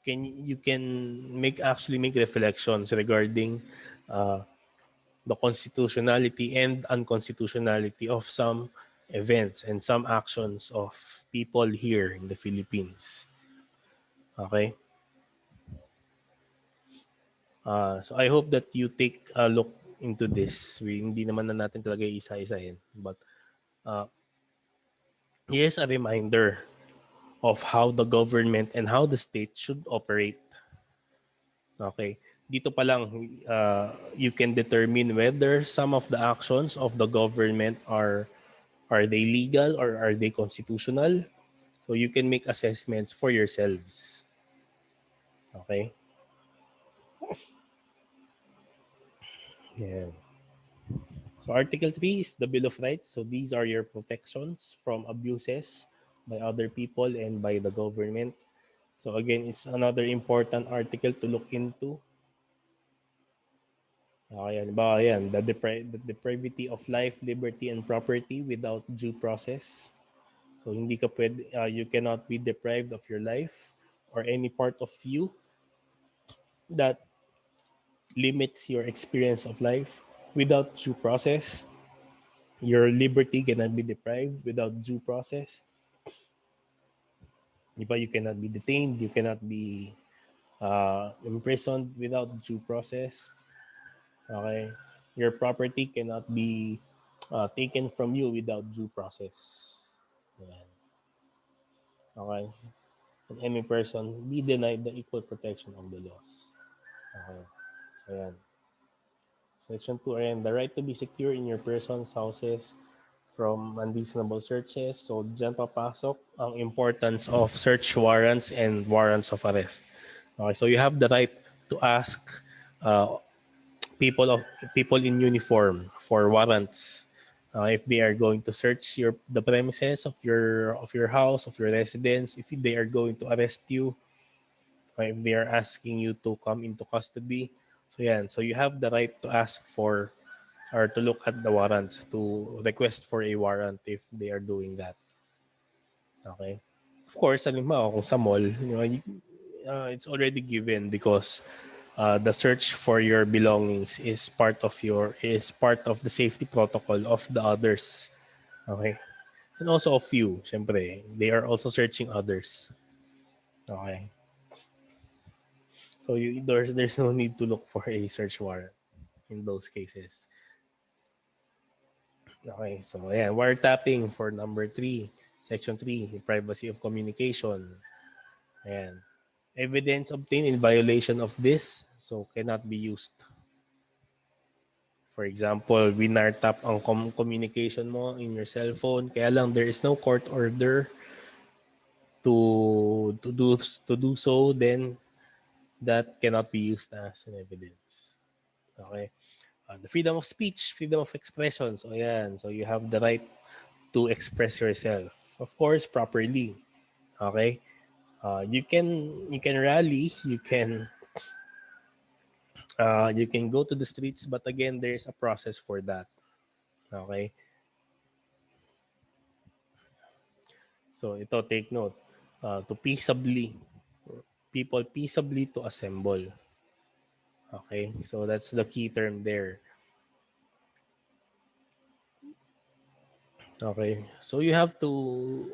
you can make reflections regarding uh, the constitutionality and unconstitutionality of some events and some actions of people here in the Philippines. Okay? So I hope that you take a look into this. Hindi naman na natin talaga isa-isahin. But here's a reminder of how the government and how the state should operate. Okay? Dito pa lang, you can determine whether some of the actions of the government are they legal or are they constitutional? So you can make assessments for yourselves. Okay? Yeah. So Article 3 is the Bill of Rights. So these are your protections from abuses by other people and by the government. So again, it's another important article to look into. Okay, halimbawa yan, the depravity of life, liberty, and property without due process. So hindi ka pwede, you cannot be deprived of your life or any part of you that limits your experience of life without due process. Your liberty cannot be deprived without due process. Diba? You cannot be detained, you cannot be imprisoned without due process. Okay? Your property cannot be taken from you without due process. Ayan. Okay? And any person be denied the equal protection of the laws. Okay. So, ayan. Section 2, ayan, the right to be secure in your person's houses from unreasonable searches. So, dyan papasok ang importance of search warrants and warrants of arrest. Okay, so you have the right to ask uh, people of people in uniform for warrants if they are going to search the premises of your house, of your residence, if they are going to arrest you, if they are asking you to come into custody. So yan, so you have the right to ask for or to look at the warrants, to request for a warrant if they are doing that. Okay? Of course, halimbawa kung sa mall, it's already given because the search for your belongings is part of the safety protocol of the others. Okay? And also of you, syempre. They are also searching others. Okay? So there's no need to look for a search warrant in those cases. Okay, so ayan, wiretapping for number 3, section 3, privacy of communication. Ayan. Evidence obtained in violation of this, so cannot be used. For example, winartap ang communication mo in your cellphone, kaya lang there is no court order to do so, then that cannot be used as an evidence. Okay? The freedom of speech, freedom of expression. So, ayan. So, you have the right to express yourself. Of course, properly. Okay? You can rally, you can go to the streets, but again, there's a process for that. Okay? So, ito, take note. To peaceably, people peaceably to assemble. Okay? So, that's the key term there. Okay? So, you have to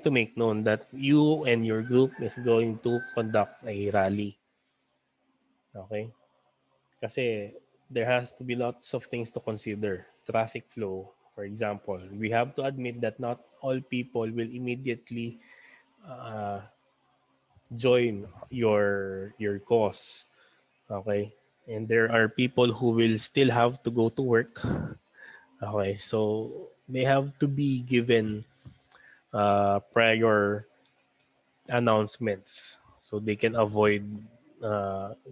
make known that you and your group is going to conduct a rally. Okay? Kasi there has to be lots of things to consider. Traffic flow, for example. We have to admit that not all people will immediately join your cause. Okay? And there are people who will still have to go to work. Okay? So they have to be given prior announcements so they can avoid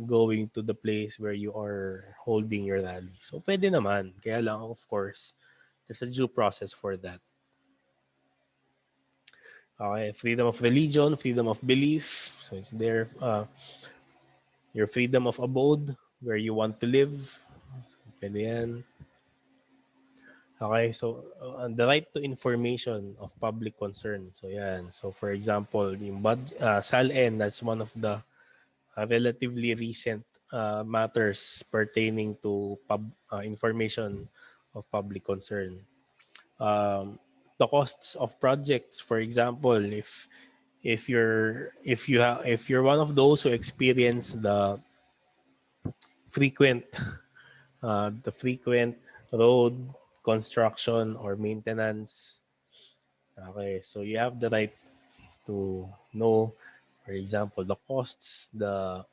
going to the place where you are holding your rally. So, pwede naman. Kaya lang, of course, there's a due process for that. Okay, freedom of religion, freedom of belief. So, it's there. Your freedom of abode, where you want to live. So, pwede yan. Okay, so the right to information of public concern. So, yan. So, for example, yung SALN, that's one of the relatively recent matters pertaining to information of public concern. The costs of projects, for example, if you're one of those who experience frequent the frequent road construction or maintenance. Okay, so you have the right to know, for example, the costs, the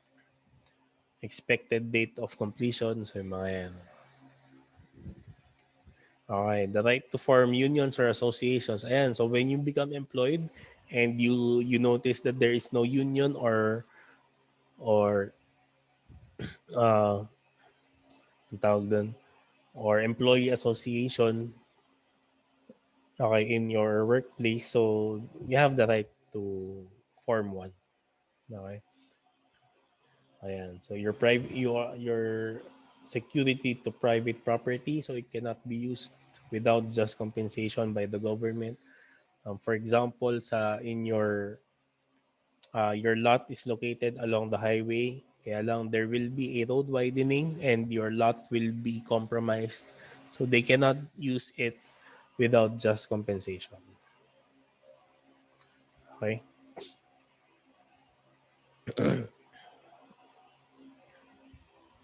expected date of completion. So, yung mga yan. Okay. The right to form unions or associations. Ayan. So, when you become employed and you notice that there is no union or ang tawag dun, or employee association, okay, in your workplace, so you have the right to form one. Okay. Ayan. So, your security to private property, so it cannot be used without just compensation by the government. For example, your lot is located along the highway, kaya lang there will be a road widening and your lot will be compromised. So they cannot use it without just compensation. Okay?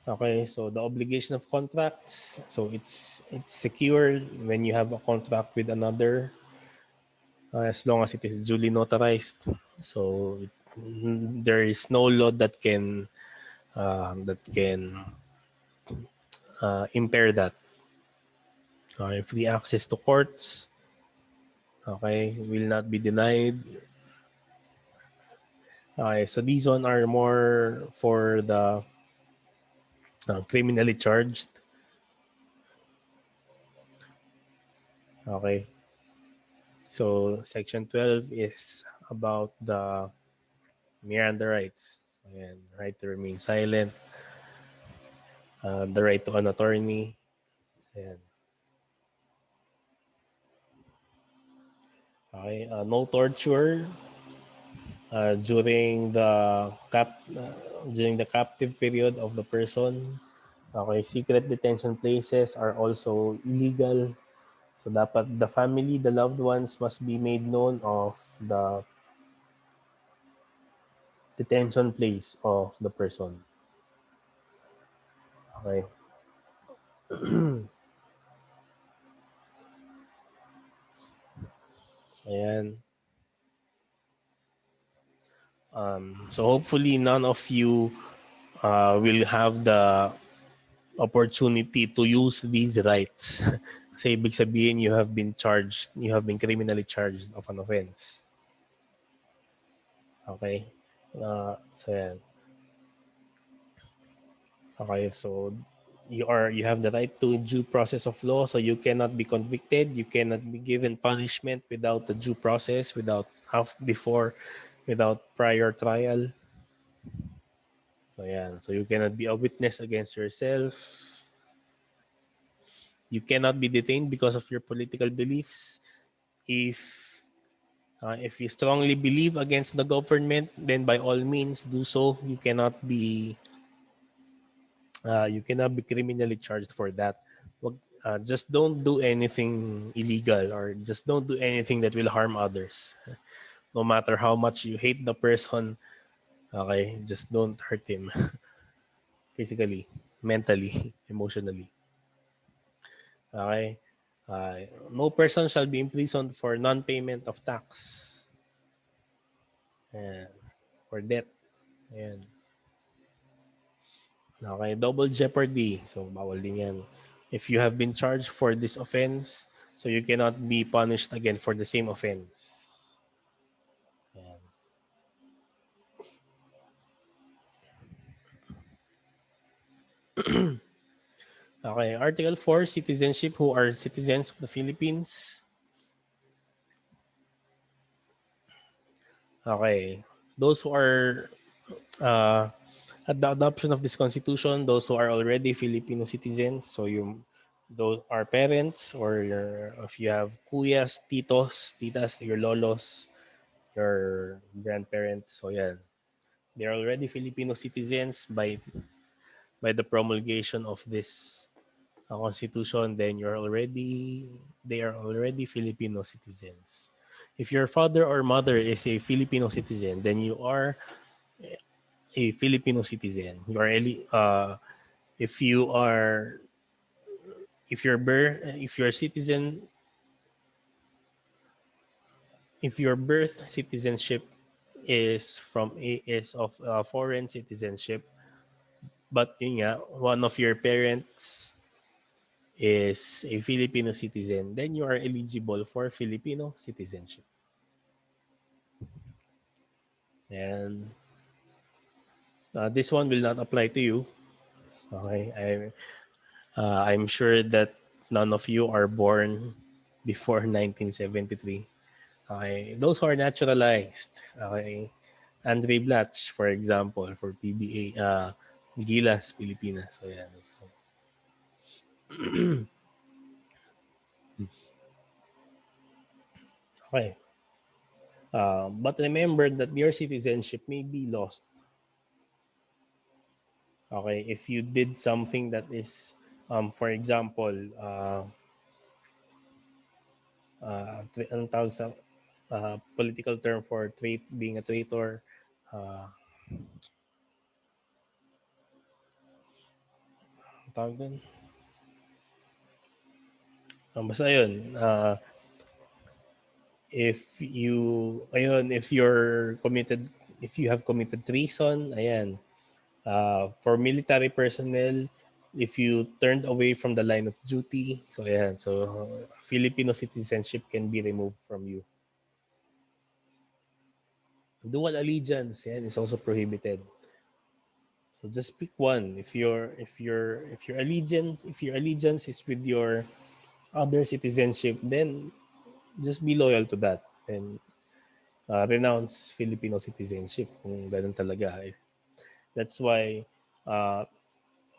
Okay, so the obligation of contracts. So it's secure when you have a contract with another, as long as it is duly notarized. So there is no law that can impair that. Okay, free access to courts. Okay, will not be denied. Okay, so these one are more for the criminally charged. Okay, so section 12 is about the Miranda rights. So, ayan, right to remain silent, the right to an attorney. So, ayan. Okay, no torture during the captive period of the person. Okay, secret detention places are also illegal. So dapat the family, the loved ones must be made known of the detention place of the person. Okay. So ayan. So hopefully none of you will have the opportunity to use these rights. Kasi ibig sabihin you have been criminally charged of an offense. Okay? So yan. Okay, so you have the right to due process of law, so you cannot be convicted, you cannot be given punishment without the due process, without prior trial. So yan. So you cannot be a witness against yourself. You cannot be detained because of your political beliefs. If you strongly believe against the government, then by all means do so. You cannot be criminally charged for that. Just don't do anything illegal, or just don't do anything that will harm others. No matter how much you hate the person, okay, just don't hurt him physically, mentally, emotionally. Okay? No person shall be imprisoned for non-payment of tax. Ayan. Or debt. Ayan. Okay, double jeopardy. So, bawal din yan. If you have been charged for this offense, so you cannot be punished again for the same offense. Ayan. Okay, Article 4, citizenship, who are citizens of the Philippines. Okay, those who are at the adoption of this constitution, those who are already Filipino citizens, so those are parents, or if you have kuyas, titos, titas, your lolos, your grandparents, so yeah, they're already Filipino citizens by the promulgation of this constitution. Then they are already Filipino citizens. If your father or mother is a Filipino citizen, then you are a Filipino citizen. If you are if you're a citizen, if your birth citizenship is of foreign citizenship, but yun nga, one of your parents is a Filipino citizen, then you are eligible for Filipino citizenship. And this one will not apply to you. Okay, I'm sure that none of you are born before 1973. Okay, those who are naturalized. Okay, Andre Blatch, for example, for PBA, Gilas, Pilipinas. So, yeah. So, Okay. But remember that your citizenship may be lost. Okay, if you did something that is, for example, anong tawag sa political term for being a traitor, uh, anong tawag dun? Basta yun, if you're committed, if you have committed treason, ayan, for military personnel, if you turned away from the line of duty, so ayan, so Filipino citizenship can be removed from you. Dual allegiance, yan, is also prohibited. So just pick one. If your allegiance is with your other citizenship, then just be loyal to that and renounce Filipino citizenship kung ganun talaga. That's why, uh,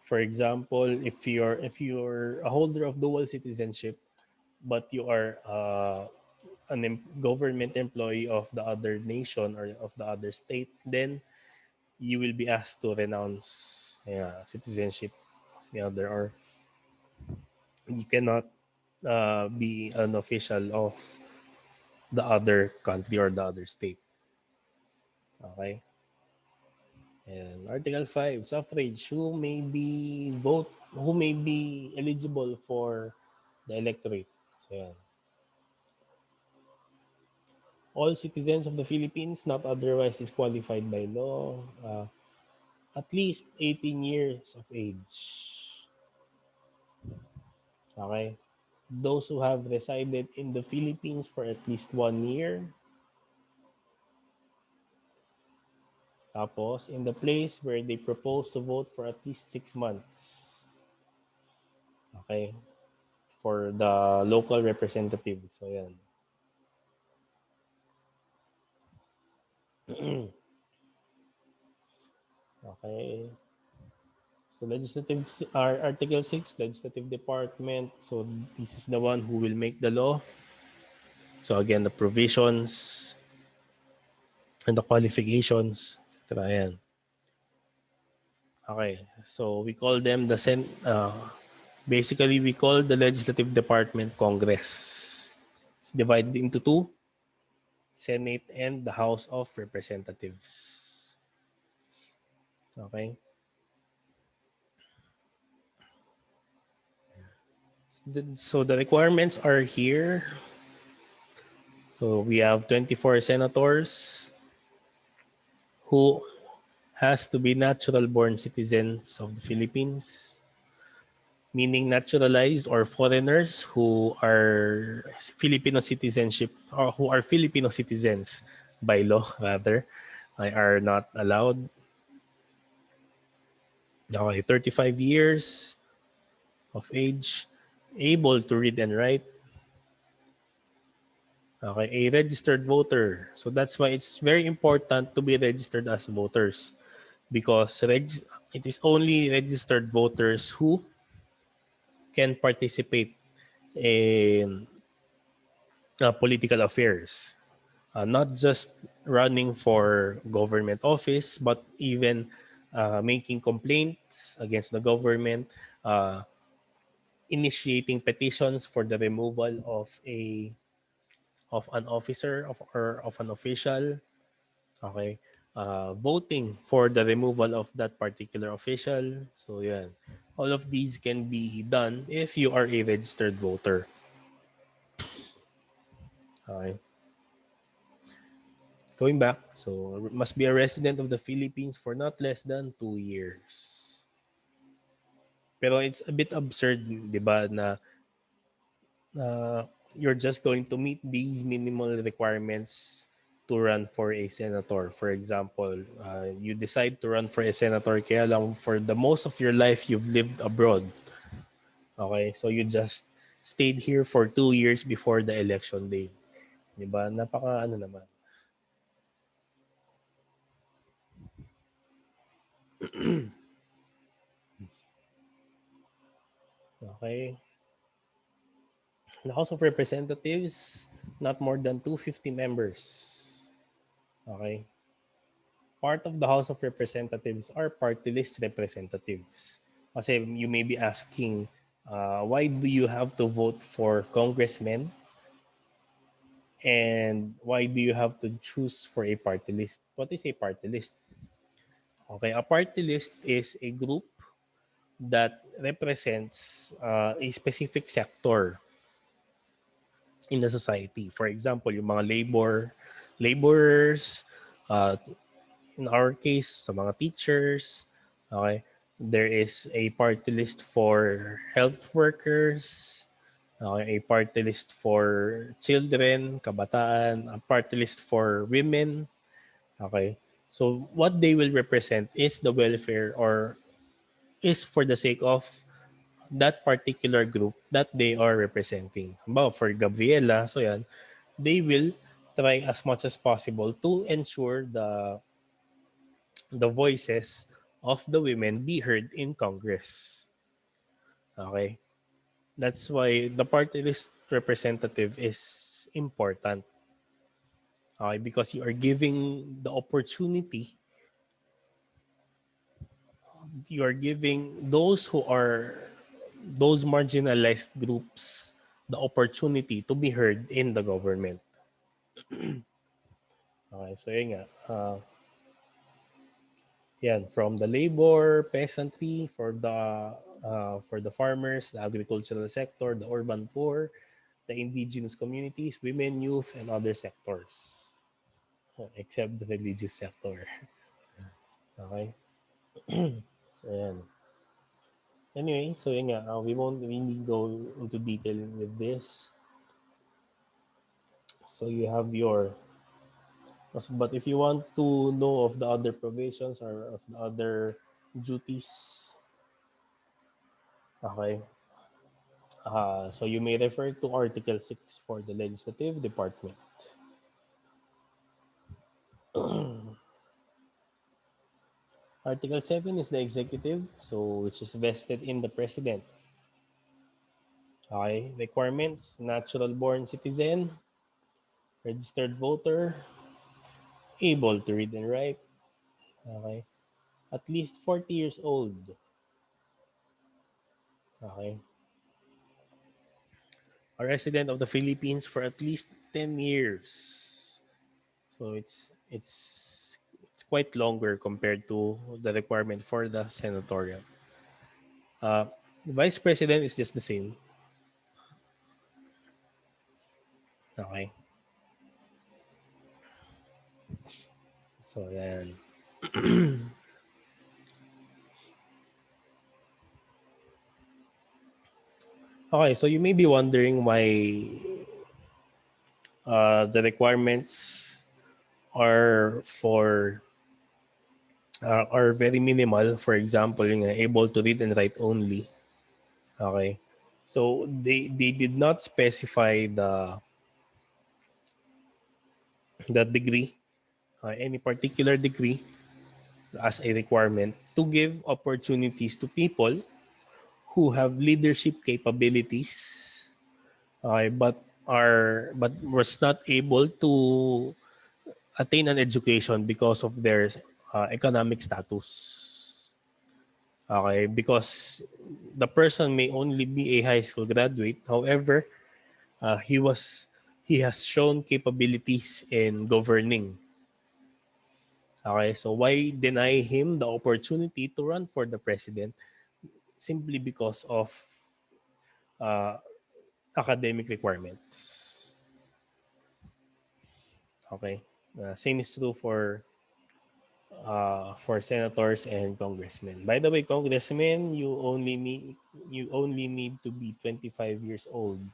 for example, if you're a holder of dual citizenship, but you are government employee of the other nation or of the other state, then you will be asked to renounce, citizenship of the other, or you cannot be an official of the other country or the other state. Okay. And Article 5, suffrage, who may be eligible for the electorate. So, yan. All citizens of the Philippines not otherwise disqualified by law, at least 18 years of age. Okay? Those who have resided in the Philippines for at least 1 year. Tapos, in the place where they propose to vote for at least 6 months. Okay? For the local representatives. So, yan. Okay. So, Article 6, Legislative Department. So, this is the one who will make the law. So, again, the provisions and the qualifications, etc. Yan. Okay. So, we call them basically, we call the Legislative Department Congress. It's divided into two, Senate and the House of Representatives. Okay. So the requirements are here. So we have 24 senators who has to be natural born citizens of the Philippines, meaning naturalized or foreigners who are Filipino citizenship or who are Filipino citizens by law rather are not allowed. Okay, 35 years of age, able to read and write. Okay, a registered voter. So that's why it's very important to be registered as voters because it is only registered voters who can participate in political affairs. Not just running for government office, but even making complaints against the government, initiating petitions for the removal of an officer or of an official. Okay. Voting for the removal of that particular official. So, yeah. All of these can be done if you are a registered voter. Okay. Going back, so must be a resident of the Philippines for not less than 2 years. Pero it's a bit absurd, di ba, na you're just going to meet these minimal requirements to run for a senator. For example, you decide to run for a senator kaya lang for the most of your life you've lived abroad. Okay? So you just stayed here for 2 years before the election day. Di ba? Napaka ano naman. Okay. The House of Representatives, not more than 250 members. Okay. Part of the House of Representatives are party list representatives. Kasi you may be asking, why do you have to vote for congressmen? And why do you have to choose for a party list? What is a party list? Okay, a party list is a group that represents a specific sector in the society. For example, yung mga laborers, uh, in our case, sa mga teachers, okay, there is a party list for health workers, okay, a party list for children, kabataan, a party list for women, okay. So what they will represent is the welfare or is for the sake of that particular group that they are representing. Halimbawa, for Gabriela, so yan, they will try as much as possible to ensure the voices of the women be heard in Congress. Okay? That's why the party list representative is important. Okay? Because you are giving the opportunity, you are giving those who are those marginalized groups the opportunity to be heard in the government. Okay, so yun nga. Yan, from the labor, peasantry, for the farmers, the agricultural sector, the urban poor, the indigenous communities, women, youth, and other sectors. Except the religious sector. Okay? So yan. Anyway, so yun nga, we won't really go into detail with this. So you have your, but if you want to know of the other provisions or of the other duties, okay, so you may refer to Article 6 for the Legislative Department. Article 7 is the executive, so which is vested in the president. Okay, requirements, natural born citizen, registered voter, able to read and write, okay, at least 40 years old, okay, a resident of the Philippines for at least 10 years. So it's quite longer compared to the requirement for the senatorial. The vice president is just the same. Okay. So yan. Okay, so you may be wondering why the requirements are for are very minimal. For example, yung able to read and write only. Okay. So they did not specify the degree, any particular degree as a requirement to give opportunities to people who have leadership capabilities, okay, but was not able to attain an education because of their economic status. Okay, because the person may only be a high school graduate. However, uh, he was he has shown capabilities in governing. Okay, so why deny him the opportunity to run for the president simply because of uh, academic requirements? Okay, same is true for senators and congressmen. By the way, congressmen, you only need to be 25 years old.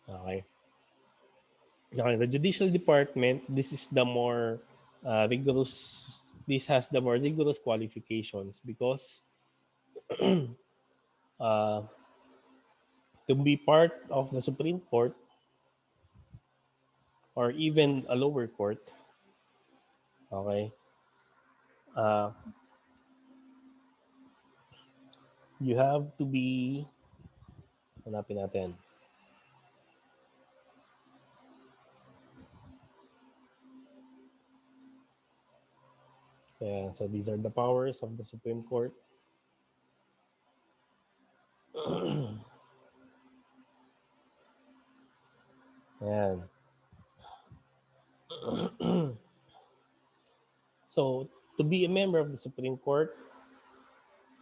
Okay. Okay, the judicial department, this is the more rigorous. This has the more rigorous qualifications because uh, to be part of the Supreme Court or even a lower court, okay, uh, you have to be, hanapin natin. So these are the powers of the Supreme Court. Ayan. So to be a member of the Supreme Court,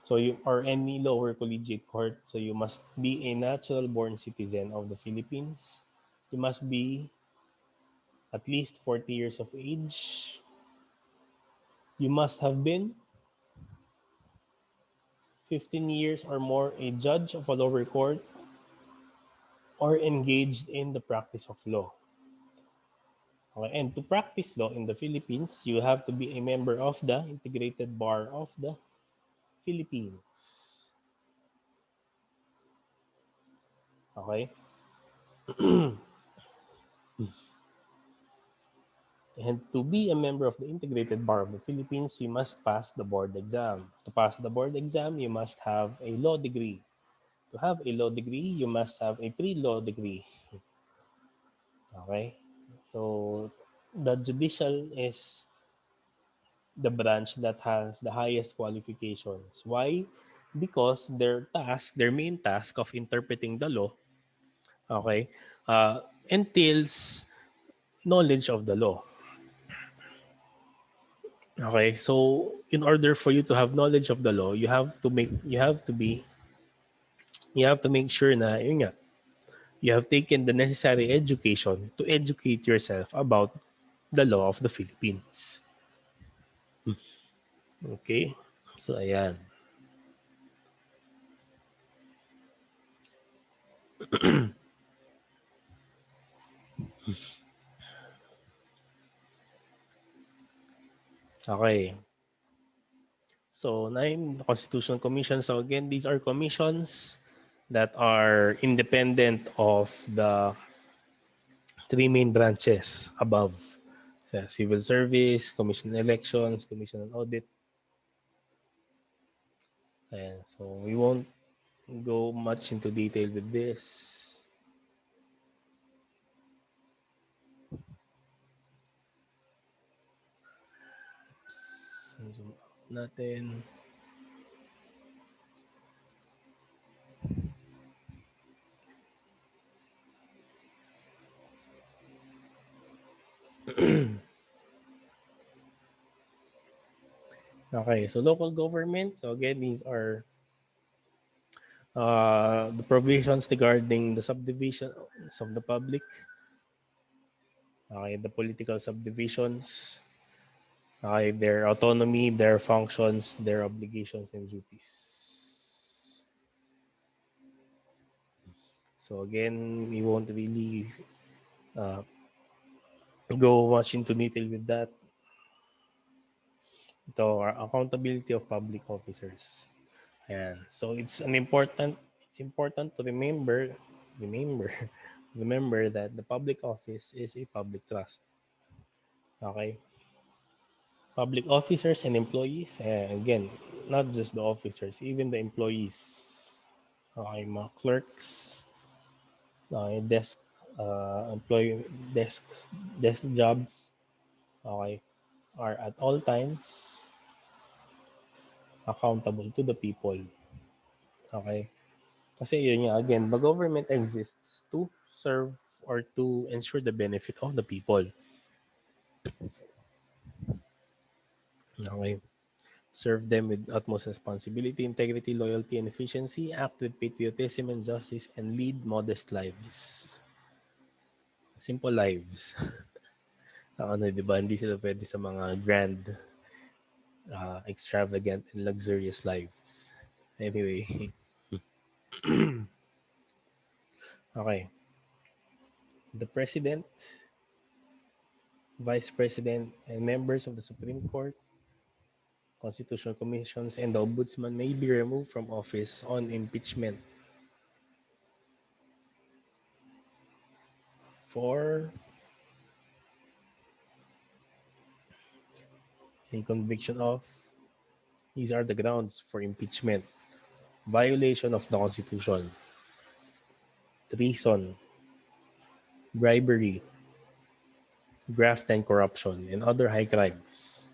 so you or any lower collegiate court, so you must be a natural born citizen of the Philippines. You must be at least 40 years of age. You must have been 15 years or more a judge of a lower court or engaged in the practice of law. Okay, and to practice law in the Philippines, you have to be a member of the Integrated Bar of the Philippines. Okay? And to be a member of the Integrated Bar of the Philippines, you must pass the board exam. To pass the board exam, you must have a law degree. To have a law degree, you must have a pre-law degree. Okay? So, the judicial is the branch that has the highest qualifications. Why? Because their main task of interpreting the law, okay, entails knowledge of the law. Okay, so in order for you to have knowledge of the law, you have to make sure na yun nga, you have taken the necessary education to educate yourself about the law of the Philippines. Okay? So ayan. Okay. So, 9, the Constitutional Commission. So, again, these are commissions that are independent of the three main branches above. So, Civil Service, Commission on Elections, Commission on Audit. Ayan. So, we won't go much into detail with this. Zoom out natin. Okay, so local government. So again, these are the provisions regarding the subdivisions of the public. Okay, the political subdivisions. Okay, their autonomy, their functions, their obligations and duties. So again, we won't really uh, go much into detail with that. Ito, our accountability of public officers. Ayan. So it's important to remember, remember that the public office is a public trust. Okay? Public officers and employees, again, not just the officers, even the employees. Okay, mga clerks, desk, employee, desk jobs, okay, are at all times accountable to the people. Okay? Kasi yun nga, again, the government exists to serve or to ensure the benefit of the people. Okay? Serve them with utmost responsibility, integrity, loyalty, and efficiency, act with patriotism and justice, and lead modest lives. Simple lives. Ano, di ba? Hindi sila pwede sa mga grand, extravagant, and luxurious lives. Anyway. Okay. The President, Vice President, and members of the Supreme Court, Constitutional Commissions, and the Ombudsman may be removed from office on impeachment for a conviction of, these are the grounds for impeachment. violation of the Constitution, treason, bribery, graft and corruption, and other high crimes,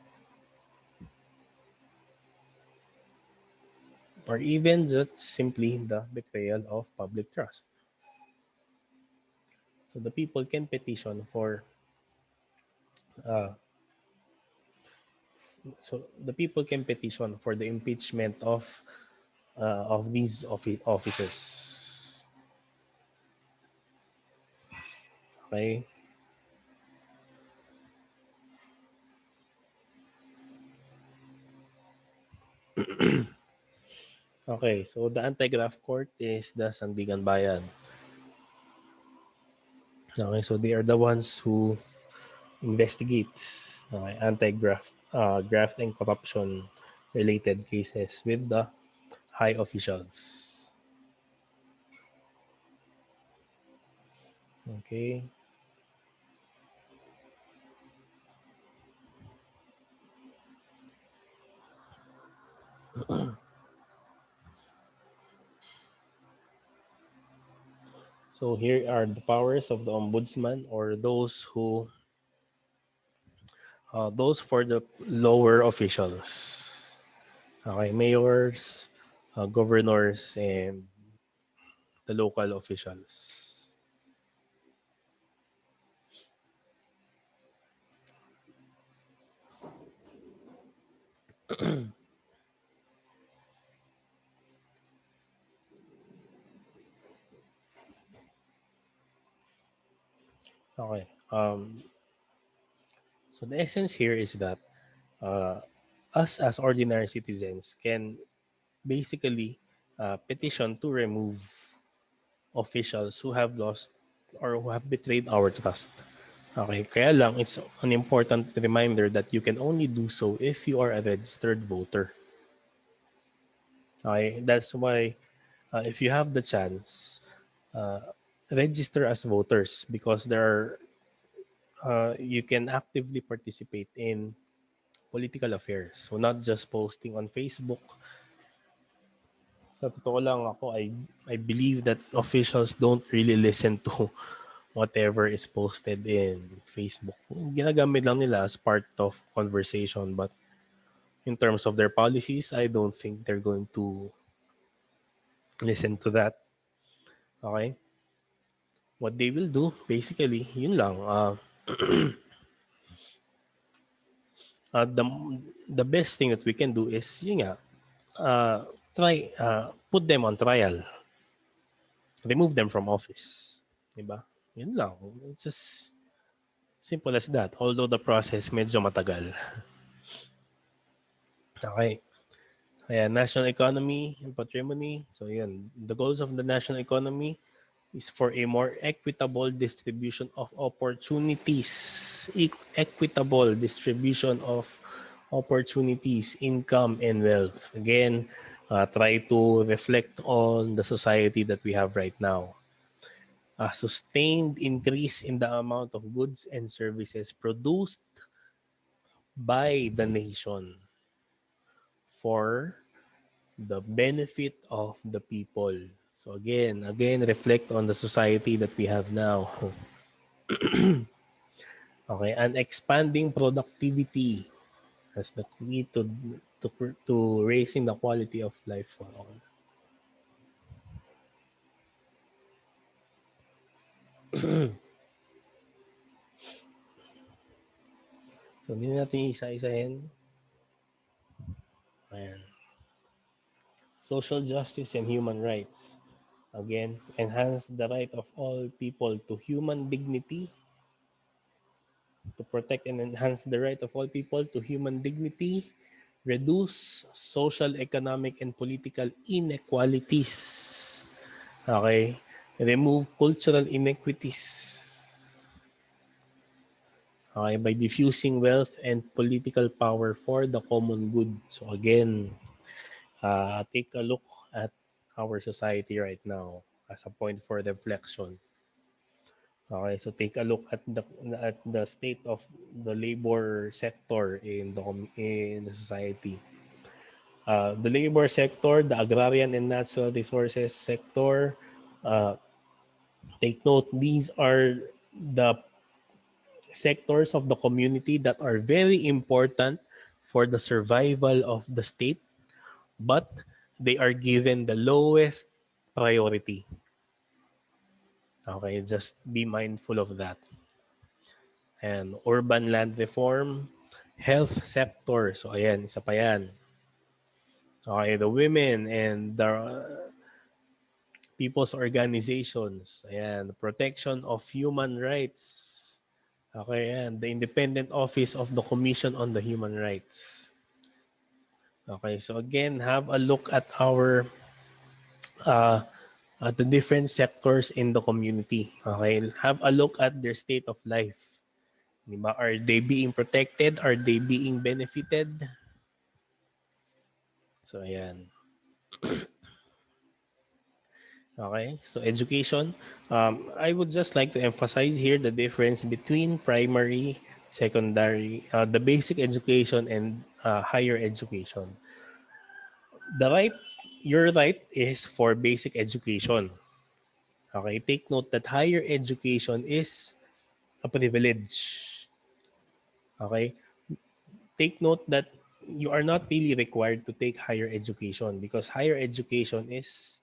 or even just simply the betrayal of public trust. So the people can petition for the impeachment of these officers. Okay. Okay, so the anti-graft court is the Sandigan Bayan. Okay, so they are the ones who investigate anti-graft graft and corruption related cases with the high officials. Okay. So here are the powers of the ombudsman, or those for the lower officials. Okay, mayors, governors, and the local officials. Okay. So the essence here is that uh, us as ordinary citizens can basically petition to remove officials who have lost or who have betrayed our trust. Okay, kaya lang it's an important reminder that you can only do so if you are a registered voter. Okay, that's why if you have the chance, register as voters because you can actively participate in political affairs. So not just posting on Facebook. Sa totoo lang ako, I believe that officials don't really listen to whatever is posted in Facebook. Ginagamit lang nila as part of conversation, but in terms of their policies, I don't think they're going to listen to that. Okay? What they will do, basically, yun lang. The best thing that we can do is, yun nga, try, put them on trial. Remove them from office. Diba? Yun lang. It's just simple as that. Although the process medyo matagal. Okay. Ayan, national economy and patrimony. So yun, the goals of the national economy is for a more equitable distribution of opportunities. Equitable distribution of opportunities, income, and wealth. Again, try to reflect on the society that we have right now. A sustained increase in the amount of goods and services produced by the nation for the benefit of the people. So again, reflect on the society that we have now. Okay, and expanding productivity as the key to raising the quality of life for all. So hindi natin isa-isahin. Ayan. Social justice and human rights. Again, enhance the right of all people to human dignity, to protect and enhance the right of all people to human dignity, reduce social, economic, and political inequalities. Okay? Remove cultural inequities. Okay? By diffusing wealth and political power for the common good. So again, take a look at our society right now as a point for reflection. Okay, so take a look at the state of the labor sector in the society. The labor sector, the agrarian and natural resources sector. Uh, Take note, these are the sectors of the community that are very important for the survival of the state, but they are given the lowest priority. Okay, just be mindful of that. And urban land reform, health sector. So ayan, isa pa yan. Okay, the women and the people's organizations. Ayan, protection of human rights. Okay, and the Independent Office of the Commission on the Human Rights. Okay, so again, have a look uh, at the different sectors in the community. Okay, have a look at their state of life. Diba? Are they being protected? Are they being benefited? So, ayan. Okay, so education. I would just like to emphasize here the difference between primary, secondary, the basic education and higher education. The right, your right is for basic education. Okay, take note that higher education is a privilege. Okay, take note that you are not really required to take higher education because higher education is,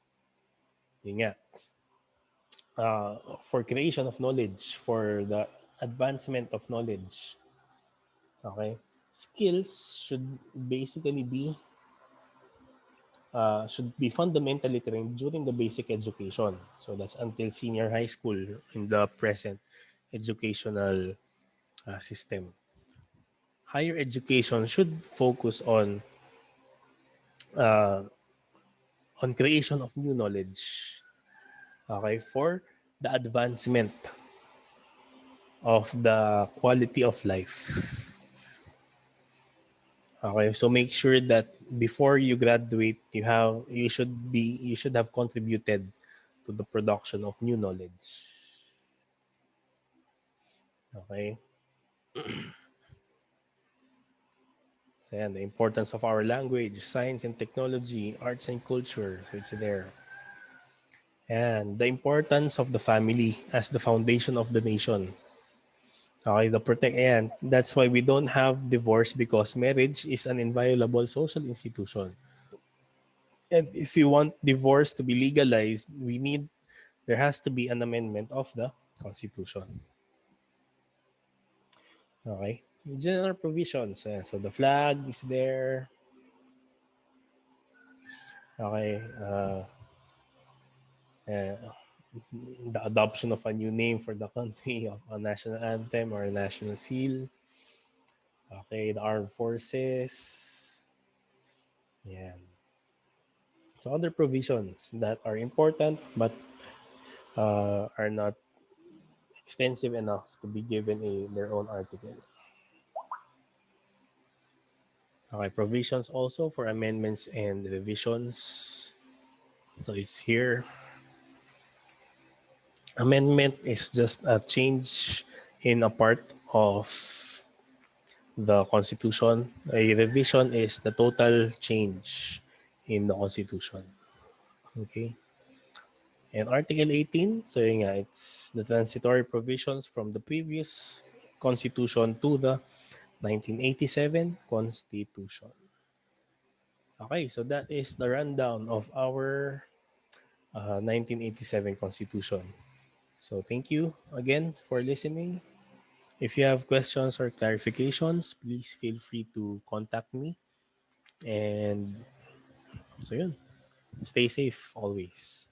yun nga, for creation of knowledge, for the advancement of knowledge. Okay? Skills should be fundamentally trained during the basic education. So that's until senior high school in the present educational system. Higher education should focus uh, on creation of new knowledge. Okay, for the advancement of the quality of life. Okay, so make sure that before you graduate, you should have contributed to the production of new knowledge. Okay? So yan, the importance of our language, science and technology, arts and culture, so it's there. And the importance of the family as the foundation of the nation. Okay, the protect and that's why we don't have divorce because marriage is an inviolable social institution. And if you want divorce to be legalized, there has to be an amendment of the Constitution. Okay? General provisions. So the flag is there. Okay. Uh, the adoption of a new name for the country, of a national anthem or a national seal. Okay. The armed forces. Yeah. So other provisions that are important but are not extensive enough to be given their own article. Okay, provisions also for amendments and revisions. So it's here. Amendment is just a change in a part of the Constitution. A revision is the total change in the Constitution. Okay. And Article 18, so yun nga, it's the transitory provisions from the previous Constitution to the 1987 Constitution. Okay, so that is the rundown of our 1987 Constitution. So thank you again for listening. If you have questions or clarifications, please feel free to contact me. And so yun, stay safe always.